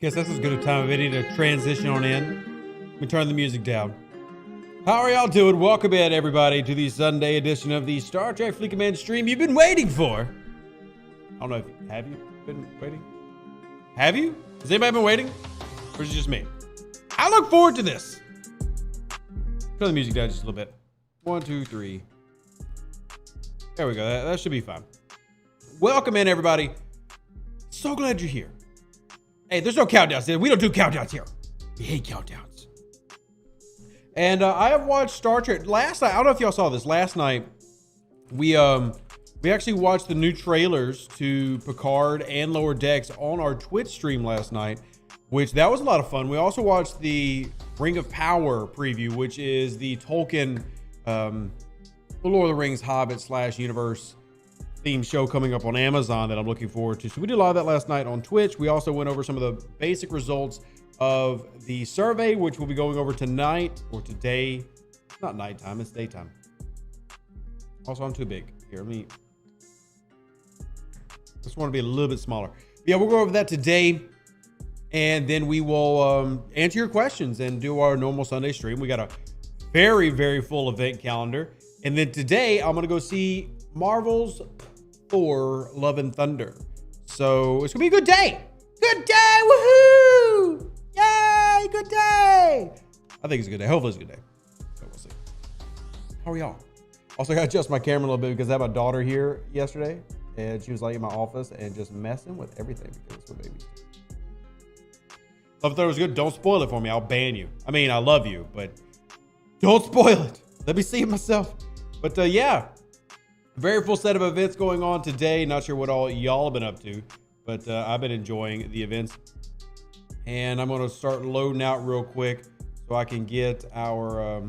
Guess that's as good a time of any to transition on in. Let me turn the music down. How are y'all doing? Welcome in, everybody, to the Sunday edition of the Star Trek Fleet Command stream you've been waiting for. I don't know if have you been waiting? Have you? Has anybody been waiting? Or is it just me? I look forward to this. Turn the music down just a little bit. 1, 2, 3. There we go. That should be fine. Welcome in, everybody. So glad you're here. Hey, there's no countdowns here. We don't do countdowns here. We hate countdowns. And I have watched Star Trek last night. I don't know if y'all saw this. Last night, we actually watched the new trailers to Picard and Lower Decks on our Twitch stream last night, which that was a lot of fun. We also watched the Ring of Power preview, which is the Tolkien, the Lord of the Rings Hobbit / universe theme show coming up on Amazon that I'm looking forward to. So we did a lot of that last night on Twitch. We also went over some of the basic results of the survey, which we'll be going over tonight or today. Not nighttime, it's daytime. Also, I'm too big. Here, let me just want to be a little bit smaller. Yeah, we'll go over that today. And then we will answer your questions and do our normal Sunday stream. We got a very, very full event calendar. And then today I'm going to go see Marvel's Thor Love and Thunder. So it's gonna be a good day. Good day, woohoo! Yay, good day. I think it's a good day. Hopefully it's a good day. So we'll see. How are y'all? Also, I gotta adjust my camera a little bit because I had my daughter here yesterday and she was like in my office and just messing with everything because it's her baby. Love and Thunder was good. Don't spoil it for me. I'll ban you. I mean, I love you, but don't spoil it. Let me see it myself. But yeah. Very full set of events going on today. Not sure what all y'all have been up to, but I've been enjoying the events. And I'm going to start loading out real quick so I can get our,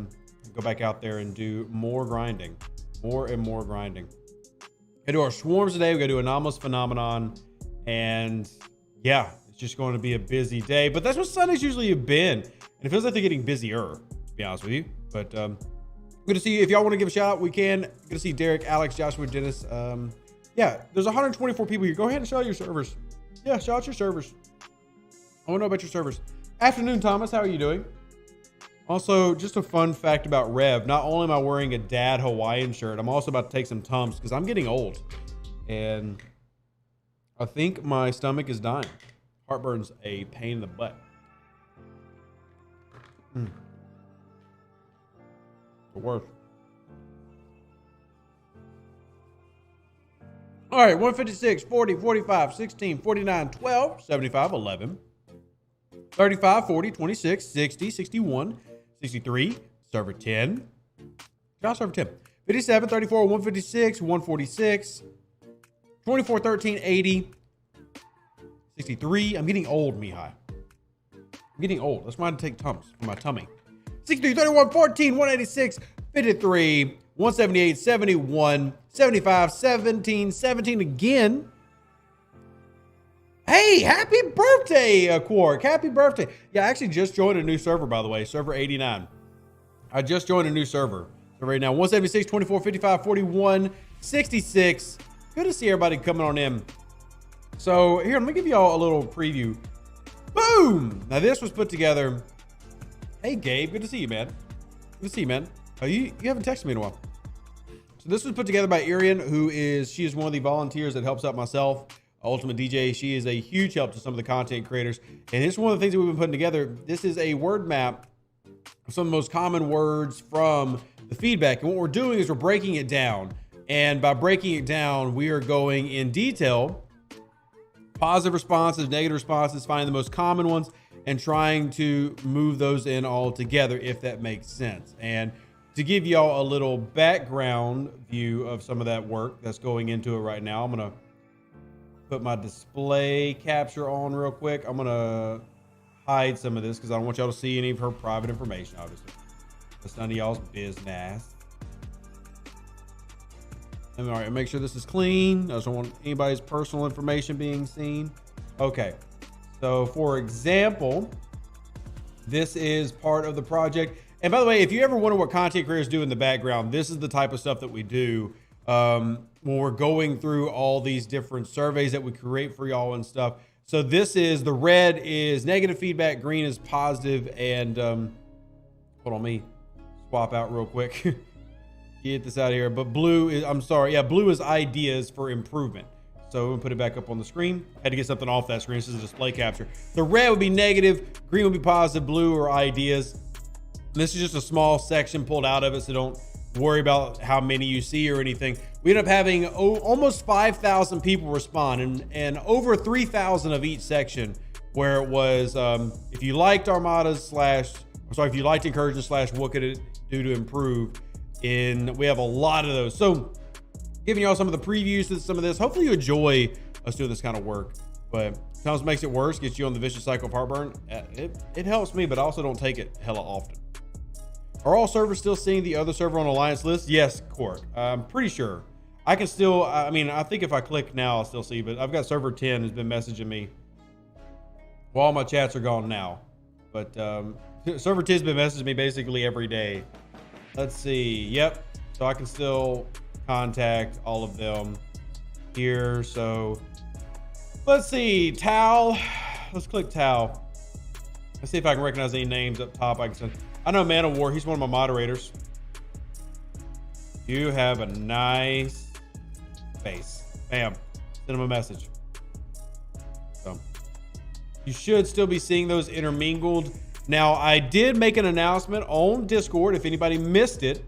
go back out there and do more grinding. More and more grinding. Gonna do our swarms today. We got to do anomalous phenomenon. And yeah, it's just going to be a busy day. But that's what Sundays usually have been. And it feels like they're getting busier, to be honest with you. But good to see you. If y'all want to give a shout out, we can. Good to see Derek, Alex, Joshua, Dennis. Yeah, there's 124 people here. Go ahead and shout out your servers. Yeah, shout out your servers. I want to know about your servers. Afternoon, Thomas. How are you doing? Also, just a fun fact about Rev. Not only am I wearing a dad Hawaiian shirt, I'm also about to take some Tums because I'm getting old. And I think my stomach is dying. Heartburn's a pain in the butt. The worst. All right, 156, 40, 45, 16, 49, 12, 75, 11, 35, 40, 26, 60, 61, 63, server 10. Josh, server 10. 57, 34, 156, 146, 24, 13, 80, 63. I'm getting old, Mihai. I'm getting old. That's why I take Tums for my tummy. 63, 31, 14, 186, 53, 178, 71, 75, 17, 17 again. Hey, happy birthday, Quark. Happy birthday. Yeah, I actually just joined a new server, by the way, server 89. I just joined a new server. So right now, 176, 24, 55, 41, 66. Good to see everybody coming on in. So here, let me give y'all a little preview. Boom! Now this was put together. Hey, Gabe. Good to see you, man. Good to see you, man. Oh, you haven't texted me in a while. So this was put together by Arian, she is one of the volunteers that helps out myself, Ultimate DJ. She is a huge help to some of the content creators. And it's one of the things that we've been putting together. This is a word map of some of the most common words from the feedback. And what we're doing is we're breaking it down. And by breaking it down, we are going in detail, positive responses, negative responses, finding the most common ones, and trying to move those in all together, if that makes sense. And to give y'all a little background view of some of that work that's going into it right now, I'm going to put my display capture on real quick. I'm going to hide some of this because I don't want y'all to see any of her private information, obviously. That's none of y'all's business. And all right, make sure this is clean. I just don't want anybody's personal information being seen. Okay. So for example, this is part of the project. And by the way, if you ever wonder what content creators do in the background, this is the type of stuff that we do when we're going through all these different surveys that we create for y'all and stuff. So this is, the red is negative feedback, green is positive, and hold on, me swap out real quick. Get this out of here. But blue is, I'm sorry, yeah, blue is ideas for improvement. So we'll put it back up on the screen. Had to get something off that screen. This is a display capture. The red would be negative, green would be positive, blue are ideas. This is just a small section pulled out of it, so don't worry about how many you see or anything. We ended up having almost 5,000 people respond, and over 3,000 of each section, where it was, if you liked Armada's if you liked Incursion / what could it do to improve, and we have a lot of those. So giving y'all some of the previews to some of this. Hopefully you enjoy us doing this kind of work, but sometimes makes it worse, gets you on the vicious cycle of heartburn. It helps me, but I also don't take it hella often. Are all servers still seeing the other server on Alliance list? Yes, Quark. I'm pretty sure. I can still, I mean, I think if I click now, I'll still see, but I've got server 10 has been messaging me. Well, all my chats are gone now, but server 10 has been messaging me basically every day. Let's see. Yep. So I can still contact all of them here. So let's see. Tal. Let's click Tal. Let's see if I can recognize any names up top. I know Man of War. He's one of my moderators. You have a nice face. Bam. Send him a message. So you should still be seeing those intermingled. Now, I did make an announcement on Discord, if anybody missed it,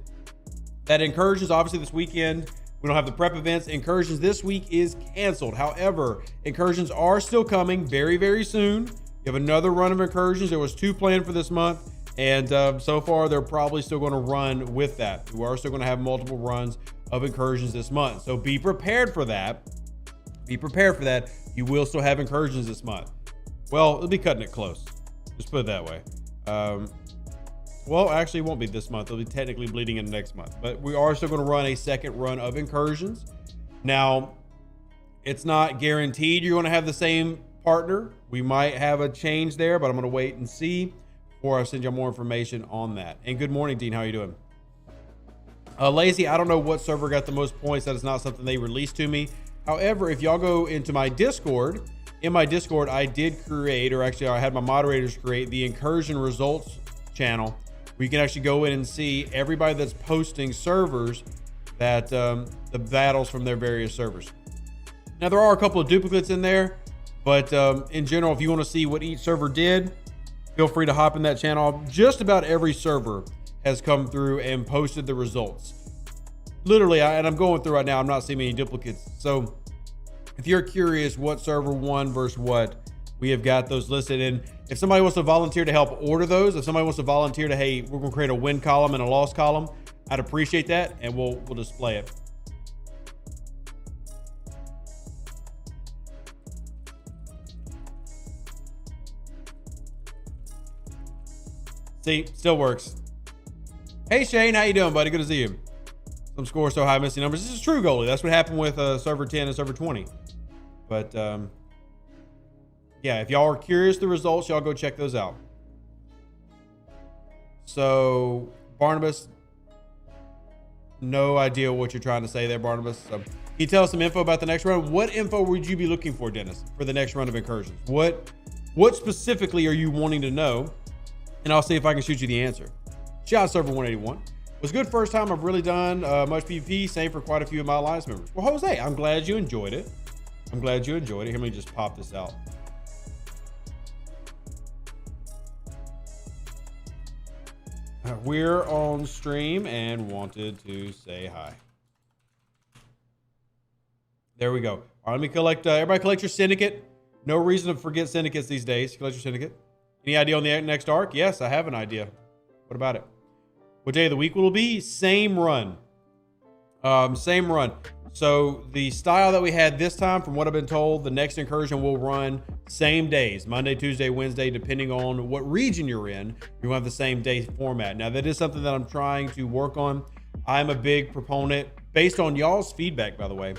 that Incursions, obviously this weekend, we don't have the prep events. Incursions this week is canceled. However, Incursions are still coming very, very soon. You have another run of Incursions. There was 2 planned for this month, and so far they're probably still going to run with that. We are still going to have multiple runs of Incursions this month. So be prepared for that. Be prepared for that. You will still have Incursions this month. Well, it'll be cutting it close. Just put it that way. Well, actually it won't be this month. It'll be technically bleeding in next month, but we are still going to run a second run of Incursions. Now, it's not guaranteed you're going to have the same partner. We might have a change there, but I'm going to wait and see before I send you more information on that. And good morning, Dean. How are you doing? Lazy, I don't know what server got the most points. That is not something they released to me. However, if y'all go into my Discord, in my Discord, I did create, or actually I had my moderators create the Incursion results channel, where you can actually go in and see everybody that's posting servers that the battles from their various servers. Now, there are a couple of duplicates in there, but in general, if you want to see what each server did, feel free to hop in that channel. Just about every server has come through and posted the results. Literally, and I'm going through right now, I'm not seeing any duplicates. So if you're curious what server won versus what, we have got those listed. And if somebody wants to volunteer to help order those, if somebody wants to volunteer to, hey, we're gonna create a win column and a loss column, I'd appreciate that, and we'll display it. See, still works. Hey Shane, how you doing, buddy? Good to see you. Some scores so high, missing numbers. This is true, goalie. That's what happened with server 10 and server 20. But yeah, if y'all are curious the results, y'all go check those out. So Barnabas, no idea what you're trying to say there, Barnabas. So, can you tell us some info about the next run? What info would you be looking for, Dennis, for the next run of Incursions? What specifically are you wanting to know? And I'll see if I can shoot you the answer. Shout out server 181. It was good first time I've really done much PvP. Same for quite a few of my alliance members. Well, Jose, I'm glad you enjoyed it. I'm glad you enjoyed it. Here, let me just pop this out. We're on stream and wanted to say hi. There we go. All right, let me collect, everybody collect your syndicate. No reason to forget syndicates these days. Collect your syndicate. Any idea on the next arc? Yes, I have an idea. What about it? What day of the week will it be? Same run. Same run. So the style that we had this time, from what I've been told, the next Incursion will run same days, Monday, Tuesday, Wednesday, depending on what region you're in. You'll have the same day format. Now, that is something that I'm trying to work on. I'm a big proponent, based on y'all's feedback, by the way,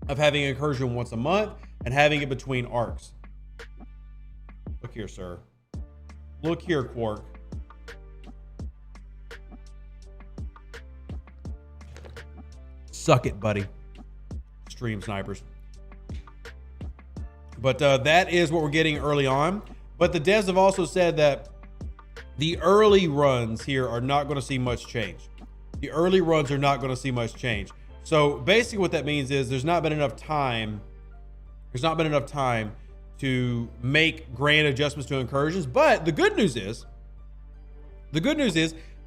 of having Incursion once a month and having it between arcs. Look here, sir. Look here, Quark. Suck it, buddy. Stream snipers. But that is what we're getting early on. But the devs have also said that the early runs here are not going to see much change. The early runs are not going to see much change. So basically what that means is there's not been enough time. There's not been enough time to make grand adjustments to Incursions. But the good news is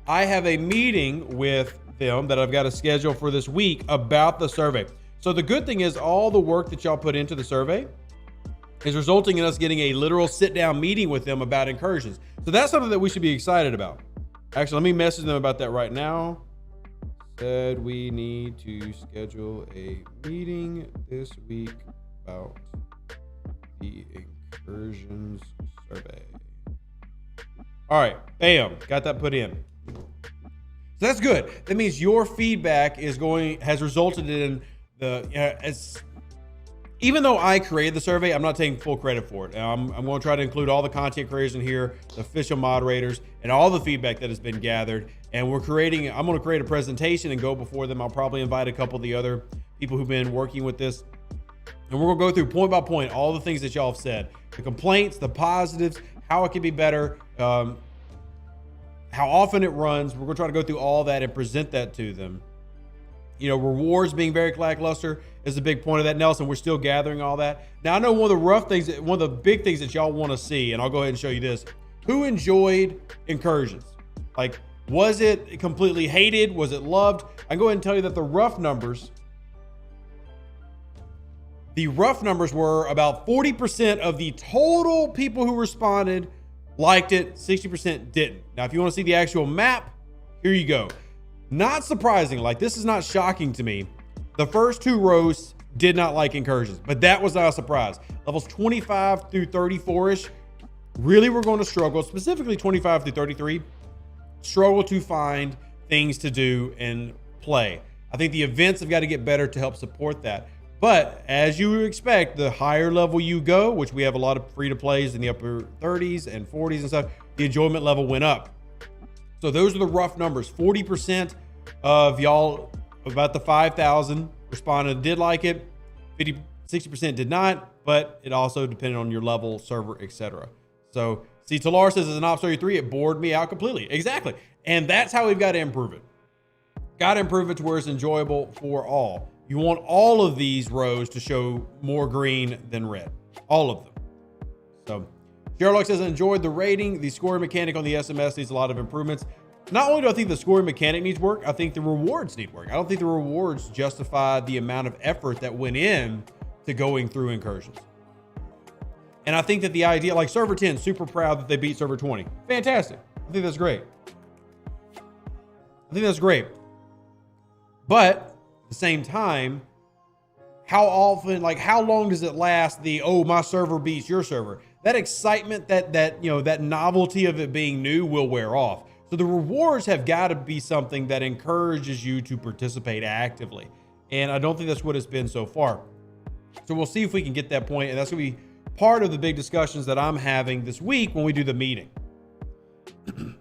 I have a meeting with them that I've got to schedule for this week about the survey. So the good thing is all the work that y'all put into the survey is resulting in us getting a literal sit-down meeting with them about Incursions. So that's something that we should be excited about. Actually, let me message them about that right now. Said we need to schedule a meeting this week about the Incursions survey. All right, bam, got that put in. So that's good. That means your feedback has resulted in even though I created the survey, I'm not taking full credit for it. I'm going to try to include all the content creators in here, the official moderators, and all the feedback that has been gathered. And I'm going to create a presentation and go before them. I'll probably invite a couple of the other people who've been working with this. And we're going to go through point by point all the things that y'all have said. The complaints, the positives, how it can be better, how often it runs. We're going to try to go through all that and present that to them. Rewards being very lackluster is a big point of that, Nelson. We're still gathering all that. Now, I know one of the big things that y'all want to see, and I'll go ahead and show you this. Who enjoyed Incursions? Like, was it completely hated? Was it loved? I can go ahead and tell you that the rough numbers were about 40% of the total people who responded liked it, 60% didn't. Now, if you want to see the actual map, here you go. Not surprising, like this is not shocking to me. The first two rows did not like Incursions, but that was not a surprise. Levels 25 through 34-ish really were going to struggle, specifically 25 through 33, struggle to find things to do and play. I think the events have got to get better to help support that. But as you would expect, the higher level you go, which we have a lot of free-to-plays in the upper 30s and 40s and stuff, the enjoyment level went up. So those are the rough numbers. 40% of y'all, about the 5,000 responded, did like it. 60% did not, but it also depended on your level, server, etc. So, see, Talar says, as an Ops 33, it bored me out completely. Exactly. And that's how we've got to improve it. Got to improve it to where it's enjoyable for all. You want all of these rows to show more green than red. All of them. So, Sherlock says, I enjoyed the rating. The scoring mechanic on the SMS needs a lot of improvements. Not only do I think the scoring mechanic needs work, I think the rewards need work. I don't think the rewards justify the amount of effort that went in to going through Incursions. And I think that the idea, like server 10, super proud that they beat server 20. Fantastic. I think that's great. But at the same time, how often, like how long does it last? My server beats your server. That excitement, that novelty of it being new will wear off. So the rewards have got to be something that encourages you to participate actively. And I don't think that's what it's been so far. So we'll see if we can get that point. And that's going to be part of the big discussions that I'm having this week when we do the meeting. And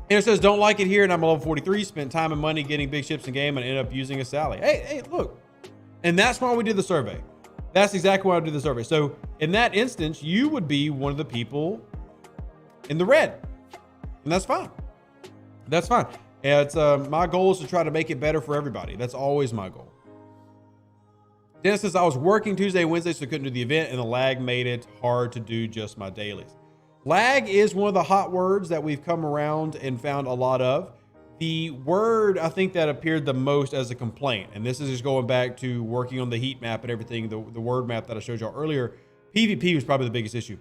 it says, don't like it here. And I'm a level 43, spent time and money getting big ships in game and end up using a Sally. Hey, look. And that's why we did the survey. That's exactly why I did the survey. So in that instance, you would be one of the people in the red. And that's fine. That's fine. It's my goal is to try to make it better for everybody. That's always my goal. Dennis says, I was working Tuesday, Wednesday, so I couldn't do the event, and the lag made it hard to do just my dailies. Lag is one of the hot words that we've come around and found a lot of. The word, I think, that appeared the most as a complaint, and this is just going back to working on the heat map and everything, the word map that I showed y'all earlier. PvP was probably the biggest issue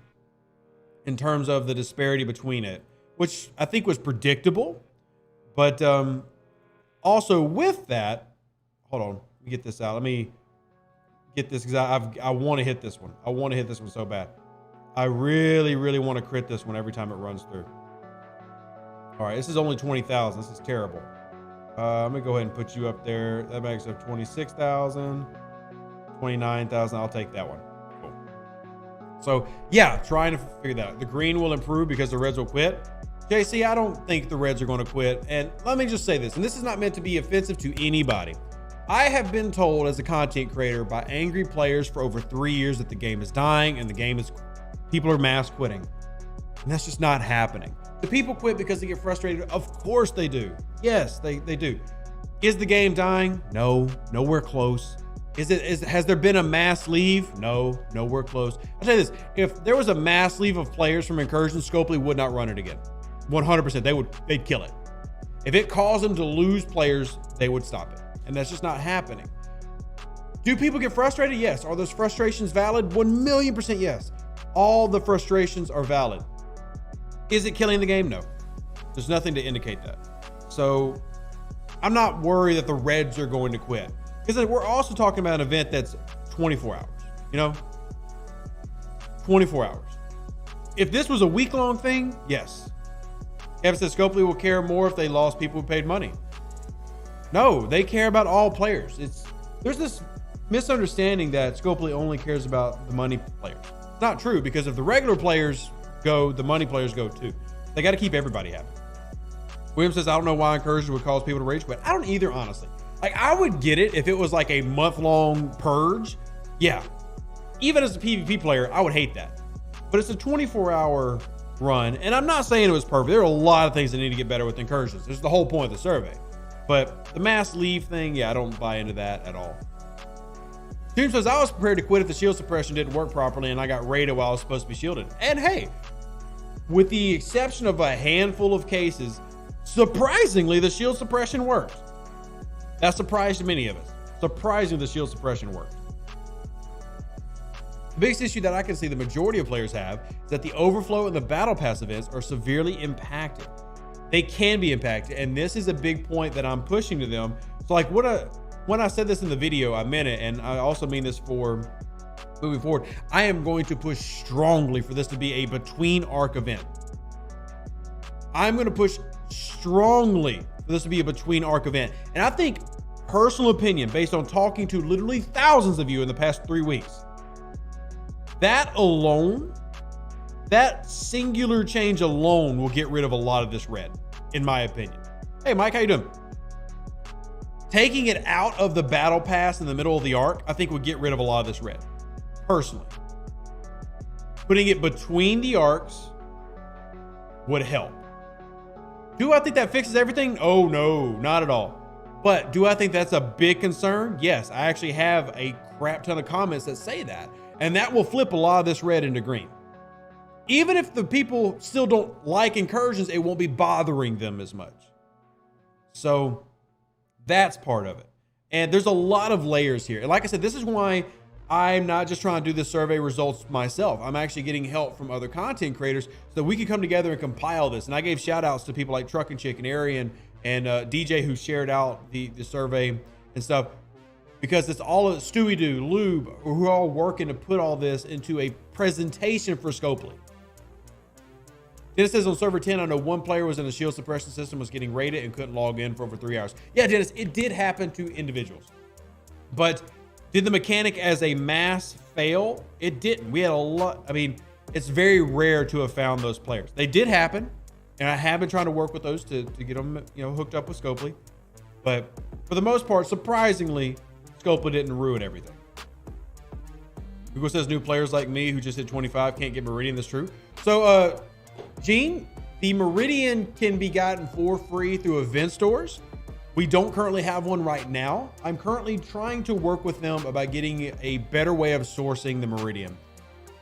in terms of the disparity between it, which I think was predictable. But also with that, hold on, let me get this out. Let me get this because I want to hit this one. I want to hit this one so bad. I really, really want to crit this one every time it runs through. All right, this is only 20,000. This is terrible. I'm gonna go ahead and put you up there. That makes up 26,000, 29,000. I'll take that one. Cool. So yeah, trying to figure that out. The green will improve because the reds will quit. JC, I don't think the reds are going to quit. And let me just say this, and this is not meant to be offensive to anybody. I have been told as a content creator by angry players for over 3 years that the game is dying and people are mass quitting. And that's just not happening. Do people quit because they get frustrated? Of course they do. Yes, they do. Is the game dying? No, nowhere close. Has there been a mass leave? No, nowhere close. I'll tell you this, if there was a mass leave of players from Incursion, Scopely would not run it again. 100%, they'd kill it. If it caused them to lose players, they would stop it. And that's just not happening. Do people get frustrated? Yes. Are those frustrations valid? 1,000,000% yes. All the frustrations are valid. Is it killing the game? No. There's nothing to indicate that. So I'm not worried that the Reds are going to quit. Because we're also talking about an event that's 24 hours, you know? 24 hours. If this was a week-long thing, yes. Kevin says Scopely will care more if they lost people who paid money. No, they care about all players. There's this misunderstanding that Scopely only cares about the money players. It's not true, because if the regular players go, the money players go too. They got to keep everybody happy. William says, I don't know why Incursion would cause people to rage quit. I don't either, honestly. Like, I would get it if it was like a month-long purge. Yeah. Even as a PvP player, I would hate that. But it's a 24-hour run, and I'm not saying it was perfect. There are a lot of things that need to get better with Incursions. This is the whole point of the survey. But the mass leave thing, yeah, I don't buy into that at all. Doom says, I was prepared to quit if the shield suppression didn't work properly and I got raided while I was supposed to be shielded. And hey, with the exception of a handful of cases, surprisingly, the shield suppression worked. That surprised many of us. Surprisingly, the shield suppression worked. The biggest issue that I can see the majority of players have is that the overflow and the battle pass events are severely impacted. They can be impacted, and this is a big point that I'm pushing to them. So like when I said this in the video, I meant it, and I also mean this for moving forward. I am going to push strongly for this to be a between arc event. I'm going to push strongly for this to be a between arc event. And I think, personal opinion, based on talking to literally thousands of you in the past 3 weeks, that alone, that singular change alone will get rid of a lot of this red, in my opinion. Hey, Mike, how you doing? Taking it out of the battle pass in the middle of the arc, I think would get rid of a lot of this red, personally. Putting it between the arcs would help. Do I think that fixes everything? Oh, no, not at all. But do I think that's a big concern? Yes, I actually have a crap ton of comments that say that. And that will flip a lot of this red into green. Even if the people still don't like Incursions, it won't be bothering them as much. So that's part of it. And there's a lot of layers here. And like I said, this is why I'm not just trying to do the survey results myself. I'm actually getting help from other content creators so that we can come together and compile this. And I gave shout outs to people like Truck and Chick and Arian and DJ who shared out the survey and stuff, because it's all of Stewie Doo, Lube, who are all working to put all this into a presentation for Scopely. Dennis says on server 10, I know one player was in the shield suppression system, was getting raided and couldn't log in for over 3 hours. Yeah, Dennis, it did happen to individuals. But did the mechanic as a mass fail? It didn't. We had a lot. I mean, it's very rare to have found those players. They did happen, and I have been trying to work with those to get them, hooked up with Scopely. But for the most part, surprisingly, Scopely didn't ruin everything. Google says new players like me who just hit 25 can't get Meridian. That's true. So, Gene, the Meridian can be gotten for free through event stores. We don't currently have one right now. I'm currently trying to work with them about getting a better way of sourcing the Meridian.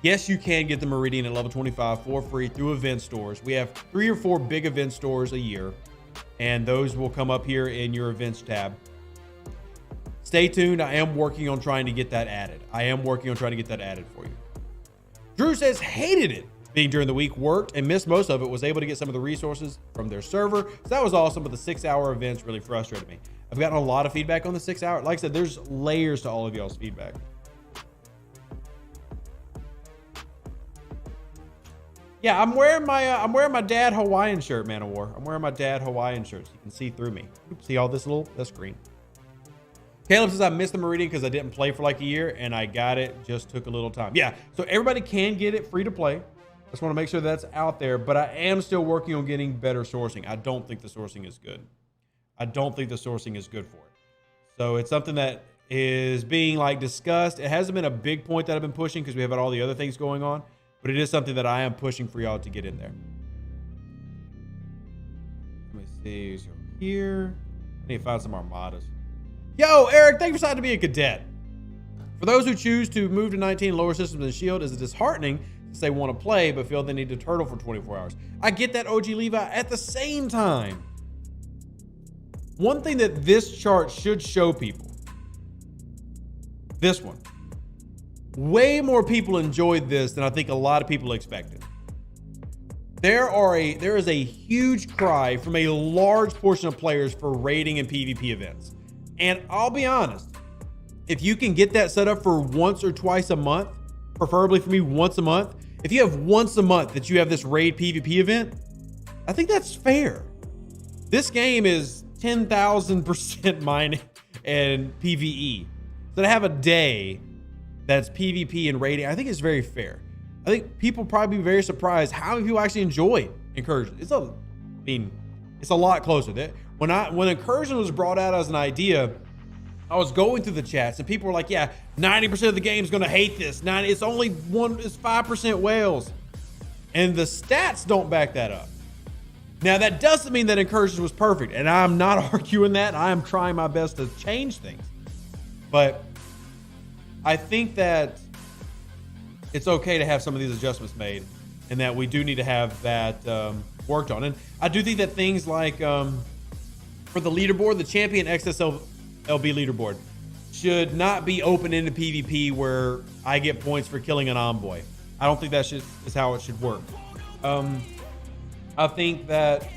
Yes, you can get the Meridian at level 25 for free through event stores. We have 3 or 4 big event stores a year, and those will come up here in your events tab. Stay tuned. I am working on trying to get that added. For you. Drew says hated it being during the week, worked and missed most of it, was able to get some of the resources from their server. So that was awesome, but the 6-hour events really frustrated me. I've gotten a lot of feedback on the 6-hour. Like I said, there's layers to all of y'all's feedback. Yeah, I'm wearing my dad Hawaiian shirt, Man of War. I'm wearing my dad Hawaiian shirt. So you can see through me. See all this that's green. Caleb says I missed the Meridian because I didn't play for like a year and I got it, just took a little time. Yeah, so everybody can get it free to play. Just want to make sure that's out there, but I am still working on getting better sourcing. I don't think the sourcing is good. I don't think the sourcing is good for it. So it's something that is being like discussed. It hasn't been a big point that I've been pushing because we have all the other things going on, but it is something that I am pushing for y'all to get in there. Let me see. So here, I need to find some Armadas. Yo, Eric, thank you for deciding to be a cadet. For those who choose to move to 19 lower systems than Shield, is it disheartening since they want to play but feel they need to turtle for 24 hours? I get that, OG Levi. At the same time, one thing that this chart should show people, this one, way more people enjoyed this than I think a lot of people expected. There is a huge cry from a large portion of players for raiding and PvP events. And I'll be honest, if you can get that set up for once or twice a month, preferably for me once a month, if you have once a month that you have this raid PvP event, I think that's fair. This game is 10,000% mining and PvE. So to have a day that's PvP and raiding, I think it's very fair. I think people probably be very surprised how many people actually enjoy Incursion. It's a lot closer. When Incursion was brought out as an idea, I was going through the chats and people were like, yeah, 90% of the game's gonna hate this. It's 5% whales. And the stats don't back that up. Now that doesn't mean that Incursions was perfect, and I'm not arguing that. I am trying my best to change things. But I think that it's okay to have some of these adjustments made, and that we do need to have that worked on. And I do think that things like for the leaderboard, the champion XSLB leaderboard should not be open into PvP where I get points for killing an envoy. I don't think that is how it should work. I think that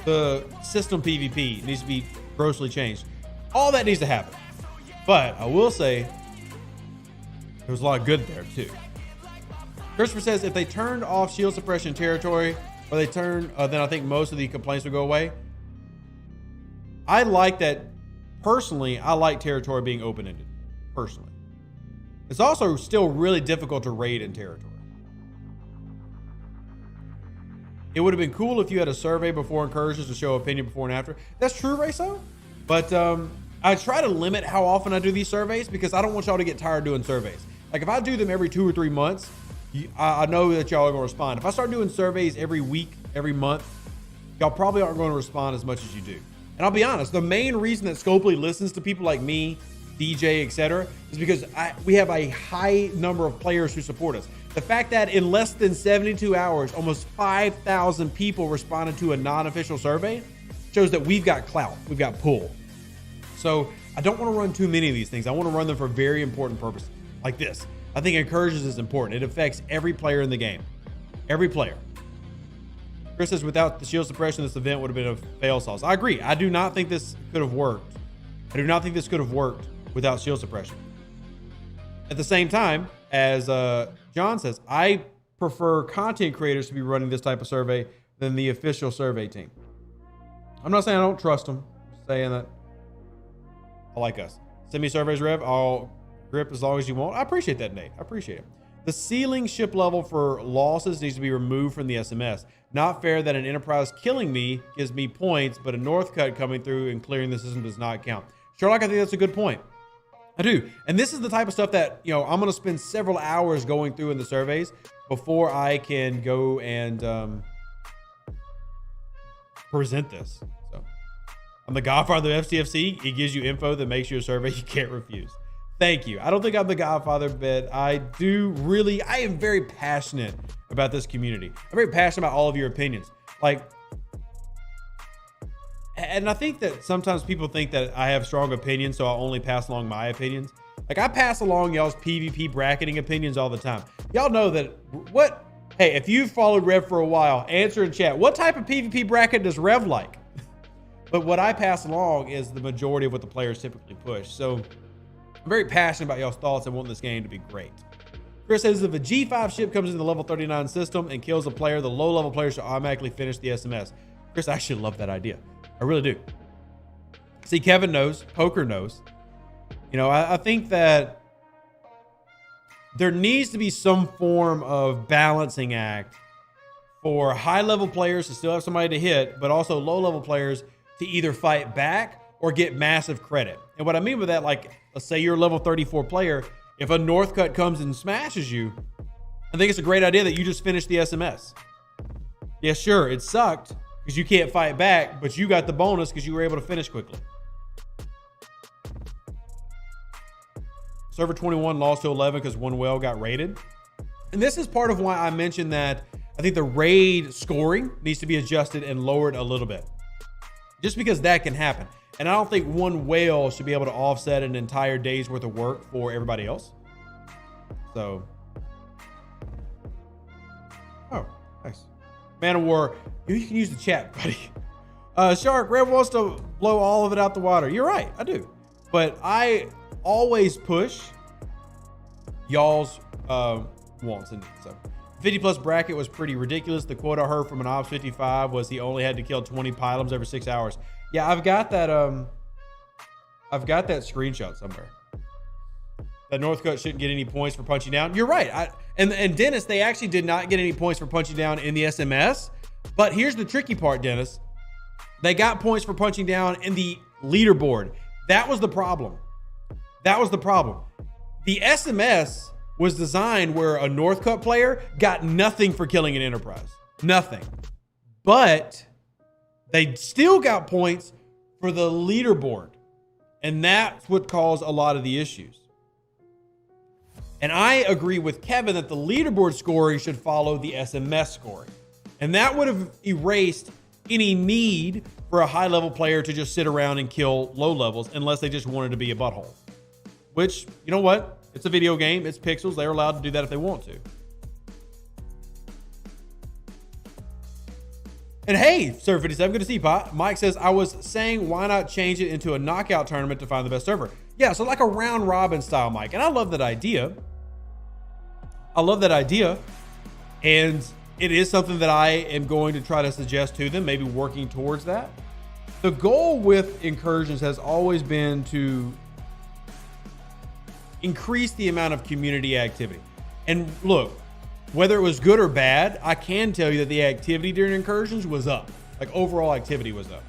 the system PvP needs to be grossly changed. All that needs to happen. But I will say there was a lot of good there too. Christopher says if they turned off shield suppression territory, or they turn, then I think most of the complaints would go away. I like that. Personally, I like territory being open-ended. Personally, it's also still really difficult to raid in territory. It would have been cool if you had a survey before Incursions to show opinion before and after. That's true, Rayso. But I try to limit how often I do these surveys because I don't want y'all to get tired of doing surveys. Like if I do them every 2 or 3 months, I know that y'all are going to respond. If I start doing surveys every week, every month, y'all probably aren't going to respond as much as you do. And I'll be honest, the main reason that Scopely listens to people like me, DJ, etc., is because we have a high number of players who support us. The fact that in less than 72 hours, almost 5,000 people responded to a non-official survey shows that we've got clout, we've got pull. So I don't want to run too many of these things. I want to run them for very important purposes like this. I think Incursions is important. It affects every player in the game. Every player. Chris says without the shield suppression, this event would have been a fail sauce. I agree. I do not think this could have worked. I do not think this could have worked without shield suppression. At the same time, as John says, I prefer content creators to be running this type of survey than the official survey team. I'm not saying I don't trust them. I'm saying that I like us. Send me surveys, Rev. I'll grip as long as you want. I appreciate that, Nate. I appreciate it. The ceiling ship level for losses needs to be removed from the SMS. Not fair that an Enterprise killing me gives me points, but a Northcut coming through and clearing the system does not count. Sherlock, I think that's a good point. I do. And this is the type of stuff that, I'm going to spend several hours going through in the surveys before I can go and present this. So I'm the godfather of STFC. He gives you info that makes you a survey you can't refuse. Thank you. I don't think I'm the godfather, but I am very passionate about this community. I'm very passionate about all of your opinions. And I think that sometimes people think that I have strong opinions, so I'll only pass along my opinions. I pass along y'all's PvP bracketing opinions all the time. Y'all know that hey, if you've followed Rev for a while, answer in chat. What type of PvP bracket does Rev like? But what I pass along is the majority of what the players typically push. So I'm very passionate about y'all's thoughts and want this game to be great. Chris says if a G5 ship comes into the level 39 system and kills a player, the low level player should automatically finish the SMS. Chris, I actually love that idea. I really do. See, Kevin knows, Poker knows. I think that there needs to be some form of balancing act for high level players to still have somebody to hit, but also low level players to either fight back or get massive credit. And what I mean by that, like, let's say you're a level 34 player. If a Northcut comes and smashes you, I think it's a great idea that you just finish the SMS. Yeah, sure, it sucked because you can't fight back, but you got the bonus because you were able to finish quickly. Server 21 lost to 11 because one whale got raided. And this is part of why I mentioned that I think the raid scoring needs to be adjusted and lowered a little bit. Just because that can happen. And I don't think one whale should be able to offset an entire day's worth of work for everybody else. So. Oh, nice. Man of War, you can use the chat, buddy. Shark, Red wants to blow all of it out the water. You're right, I do. But I always push y'all's wants and needs. So 50 plus bracket was pretty ridiculous. The quote I heard from an Ops 55 was he only had to kill 20 pylons every 6 hours. Yeah, I've got that screenshot somewhere. That Northcut shouldn't get any points for punching down. You're right. And Dennis, they actually did not get any points for punching down in the SMS. But here's the tricky part, Dennis. They got points for punching down in the leaderboard. That was the problem. That was the problem. The SMS was designed where a Northcut player got nothing for killing an Enterprise. Nothing. But they still got points for the leaderboard. And that's what caused a lot of the issues. And I agree with Kevin that the leaderboard scoring should follow the SMS scoring. And that would have erased any need for a high level player to just sit around and kill low levels unless they just wanted to be a butthole. Which, you know what? It's a video game. It's pixels. They're allowed to do that if they want to. And hey, Server 57, good to see you, Pot. Mike says, I was saying, why not change it into a knockout tournament to find the best server? Yeah, so like a round robin style, Mike. And I love that idea. I love that idea. And it is something that I am going to try to suggest to them, maybe working towards that. The goal with Incursions has always been to increase the amount of community activity. And look, whether it was good or bad, I can tell you that the activity during Incursions was up. Like overall activity was up.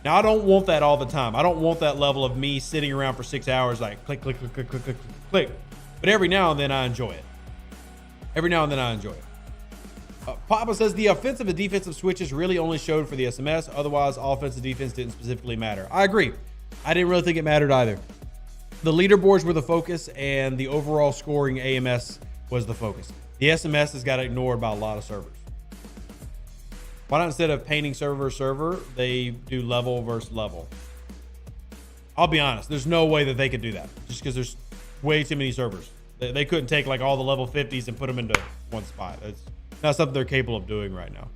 Now, I don't want that all the time. I don't want that level of me sitting around for 6 hours like click, click, click, click, click, click, click. But every now and then I enjoy it. Every now and then I enjoy it. Papa says the offensive and defensive switches really only showed for the SMS. Otherwise, offense and defense didn't specifically matter. I agree. I didn't really think it mattered either. The leaderboards were the focus and the overall scoring AMS was the focus. The SMS has got ignored by a lot of servers. Why not, instead of painting server, they do level versus level? I'll be honest, there's no way that they could do that just because there's way too many servers. They couldn't take like all the level 50s and put them into one spot. It's not something they're capable of doing right now.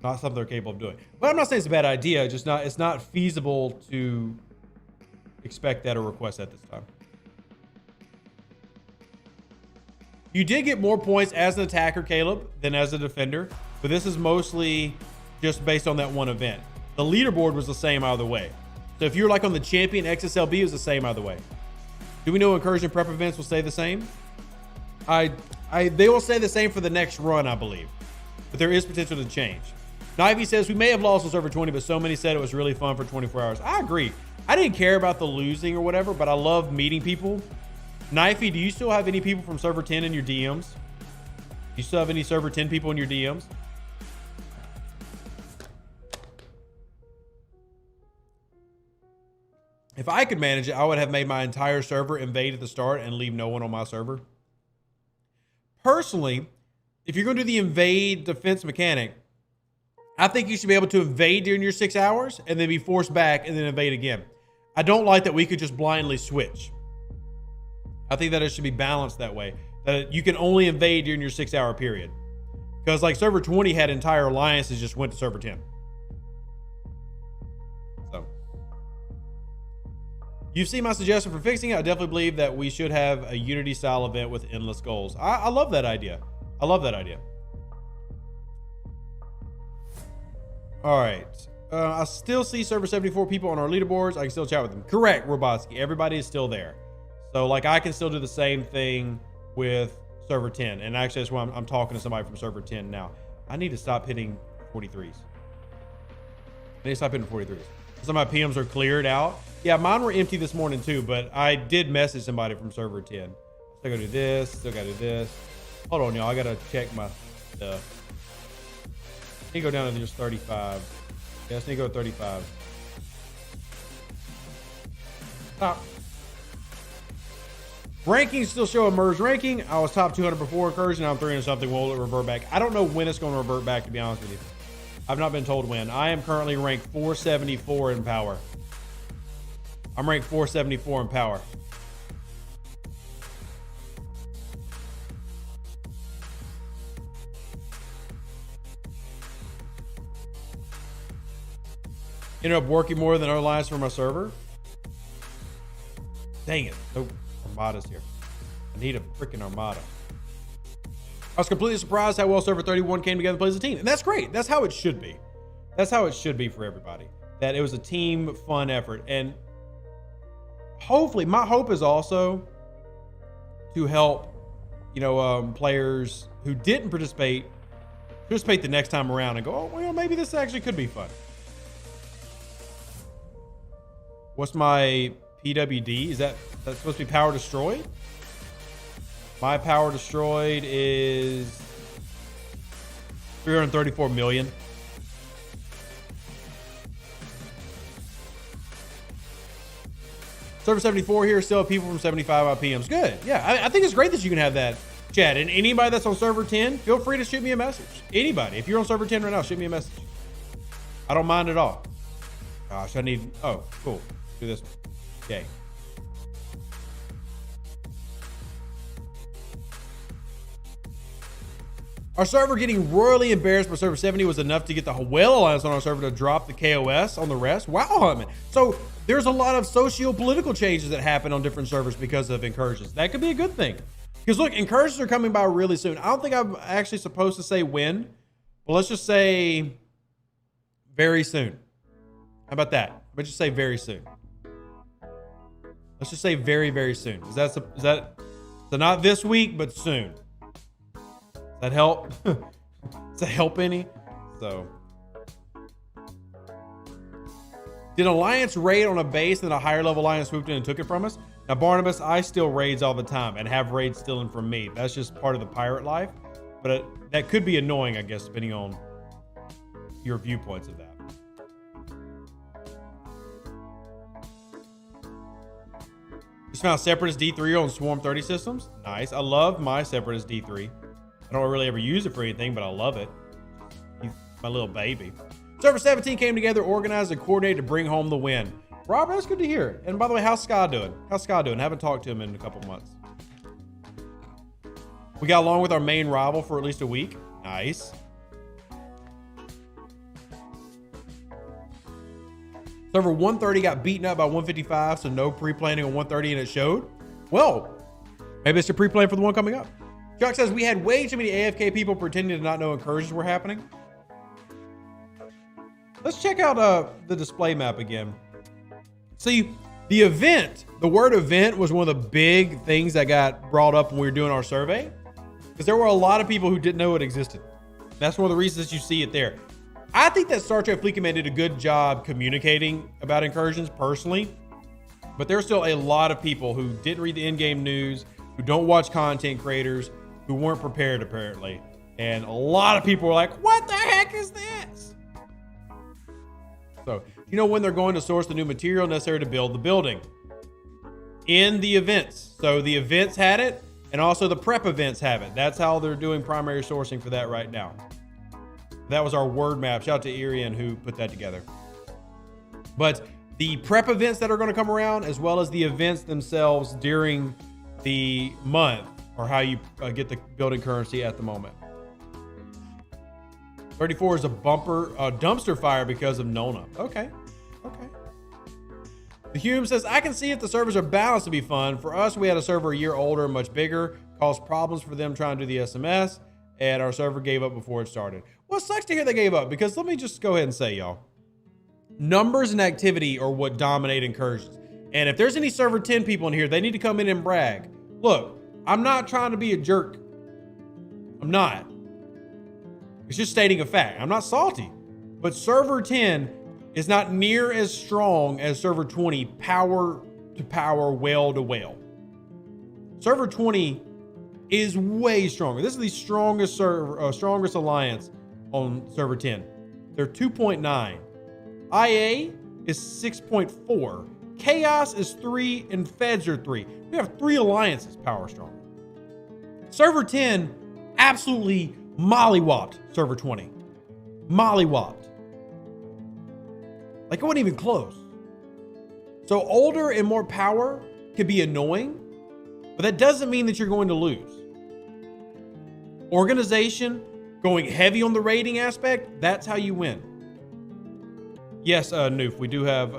Not something they're capable of doing. But I'm not saying it's a bad idea. It's not feasible to expect that or request at this time. You did get more points as an attacker, Caleb, than as a defender, but this is mostly just based on that one event. The leaderboard was the same either way. So if you're like on the champion XSLB, it was the same either way. Do we know Incursion prep events will stay the same? They will stay the same for the next run, I believe, but there is potential to change. Nivey says, we may have lost on server 20, but so many said it was really fun for 24 hours. I agree. I didn't care about the losing or whatever, but I love meeting people. Knifey, do you still have any people from server 10 in your DMs? Do you still have any server 10 people in your DMs? If I could manage it, I would have made my entire server invade at the start and leave no one on my server. Personally, if you're going to do the invade defense mechanic, I think you should be able to invade during your 6 hours and then be forced back and then invade again. I don't like that we could just blindly switch. I think that it should be balanced that way, that you can only invade during your 6 hour period. Because like server 20 had entire alliances just went to server 10. So you've seen my suggestion for fixing it. I definitely believe that we should have a Unity style event with endless goals. I love that idea. I love that idea. All right. I still see server 74 people on our leaderboards. I can still chat with them. Correct, Robotsky. Everybody is still there. So like I can still do the same thing with server 10. And actually that's why I'm talking to somebody from server 10 now. I need to stop hitting 43s. I need to stop hitting 43s. Some of my PMs are cleared out. Yeah, mine were empty this morning too, but I did message somebody from server 10. Still gotta do this, still gotta do this. Hold on, y'all. I gotta check my stuff. I need to go down to just 35. Yeah, I just need to go to 35. Stop. Rankings still show a merge ranking. I was top 200 before Incursion. Now I'm 300 something. Will it revert back? I don't know when it's going to revert back, to be honest with you. I've not been told when. I am currently ranked 474 in power. I'm ranked 474 in power. Ended up working more than our lines for my server. Dang it. Nope. Armada's here. I need a freaking Armada. I was completely surprised how well server 31 came together and plays as a team. And that's great. That's how it should be. That's how it should be for everybody. That it was a team fun effort. And hopefully, my hope is also to help, players who didn't participate the next time around and go, oh, well, maybe this actually could be fun. What's my PWD? Is that's supposed to be power destroyed? My power destroyed is 334 million. Server 74 here, still have people from 75 IPMs. Good. Yeah, I think it's great that you can have that chat. And anybody that's on server 10, feel free to shoot me a message. Anybody. If you're on server 10 right now, shoot me a message. I don't mind at all. Gosh, oh, cool. Do this one. Okay. Our server getting royally embarrassed by server 70 was enough to get the Whale Alliance on our server to drop the KOS on the rest. Wow, Huntman. So there's a lot of socio-political changes that happen on different servers because of Incursions. That could be a good thing. Because look, Incursions are coming by really soon. I don't think I'm actually supposed to say when, but let's just say very soon. How about that? Let's just say very soon. Let's just say very, very soon. Is that so not this week, but soon? Does that help? Does that help any? So, did Alliance raid on a base and then a higher level Alliance swooped in and took it from us? Now, Barnabas, I still raids all the time and have raids stealing from me. That's just part of the pirate life. But that could be annoying, I guess, depending on your viewpoints of that. Just found Separatist D3 on Swarm 30 systems. Nice. I love my Separatist D3. I don't really ever use it for anything, but I love it. He's my little baby. Server 17 came together, organized, and coordinated to bring home the win. Robert, that's good to hear. And by the way, how's Sky doing? Haven't talked to him in a couple months. We got along with our main rival for at least a week. Nice. Server 130 got beaten up by 155, so no pre-planning on 130, and it showed. Well, maybe it's a pre-plan for the one coming up. Chuck says, we had way too many AFK people pretending to not know Incursions were happening. Let's check out the display map again. See, the word event was one of the big things that got brought up when we were doing our survey, because there were a lot of people who didn't know it existed. That's one of the reasons that you see it there. I think that Star Trek Fleet Command did a good job communicating about Incursions personally, but there's still a lot of people who didn't read the in-game news, who don't watch content creators, who weren't prepared apparently. And a lot of people were like, what the heck is this? So, when they're going to source the new material necessary to build the building? In the events. So the events had it, and also the prep events have it. That's how they're doing primary sourcing for that right now. That was our word map. Shout out to Irian who put that together. But the prep events that are going to come around, as well as the events themselves during the month, or how you get the building currency at the moment. 34 is a dumpster fire because of Nona. Okay. The Hume says, I can see if the servers are balanced to be fun. For us, we had a server a year older and much bigger, caused problems for them trying to do the SMS, and our server gave up before it started. Well, it sucks to hear they gave up, because let me just go ahead and say, y'all, numbers and activity are what dominate Incursions. And if there's any server 10 people in here, they need to come in and brag. Look, I'm not trying to be a jerk. I'm not. It's just stating a fact. I'm not salty. But server 10 It's not near as strong as server 20 power to power, whale to whale. Server 20 is way stronger. This is the strongest strongest alliance on server 10. They're 2.9. IA is 6.4. Chaos is 3 and Feds are 3. We have 3 alliances power stronger. Server 10 absolutely mollywopped server 20. Mollywopped. Like it wasn't even close. So older and more power could be annoying, but that doesn't mean that you're going to lose. Organization, going heavy on the rating aspect, that's how you win. Yes, Noof, we do have,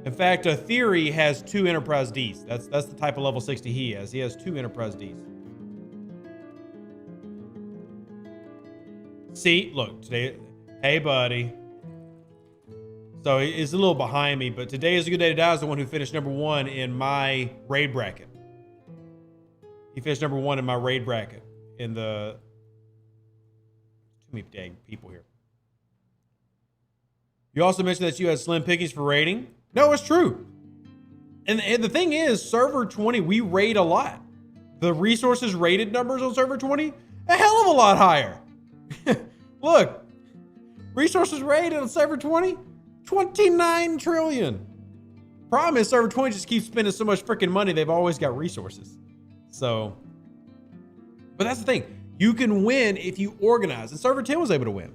in fact, Theory has 2 Enterprise Ds. That's the type of level 60 he has. He has 2 Enterprise Ds. See, look, today, hey buddy. So he's a little behind me, but today is a good day to die is the one who finished number 1 in my raid bracket. He finished number 1 in my raid bracket in the, too many dang people here. You also mentioned that you had slim pickings for raiding. No, it's true. And the thing is, server 20, we raid a lot. The resources rated numbers on server 20, a hell of a lot higher. Look, resources rated on server 20, 29 trillion. Problem is server 20 just keeps spending so much freaking money, they've always got resources. So, but that's the thing. You can win if you organize, and server 10 was able to win.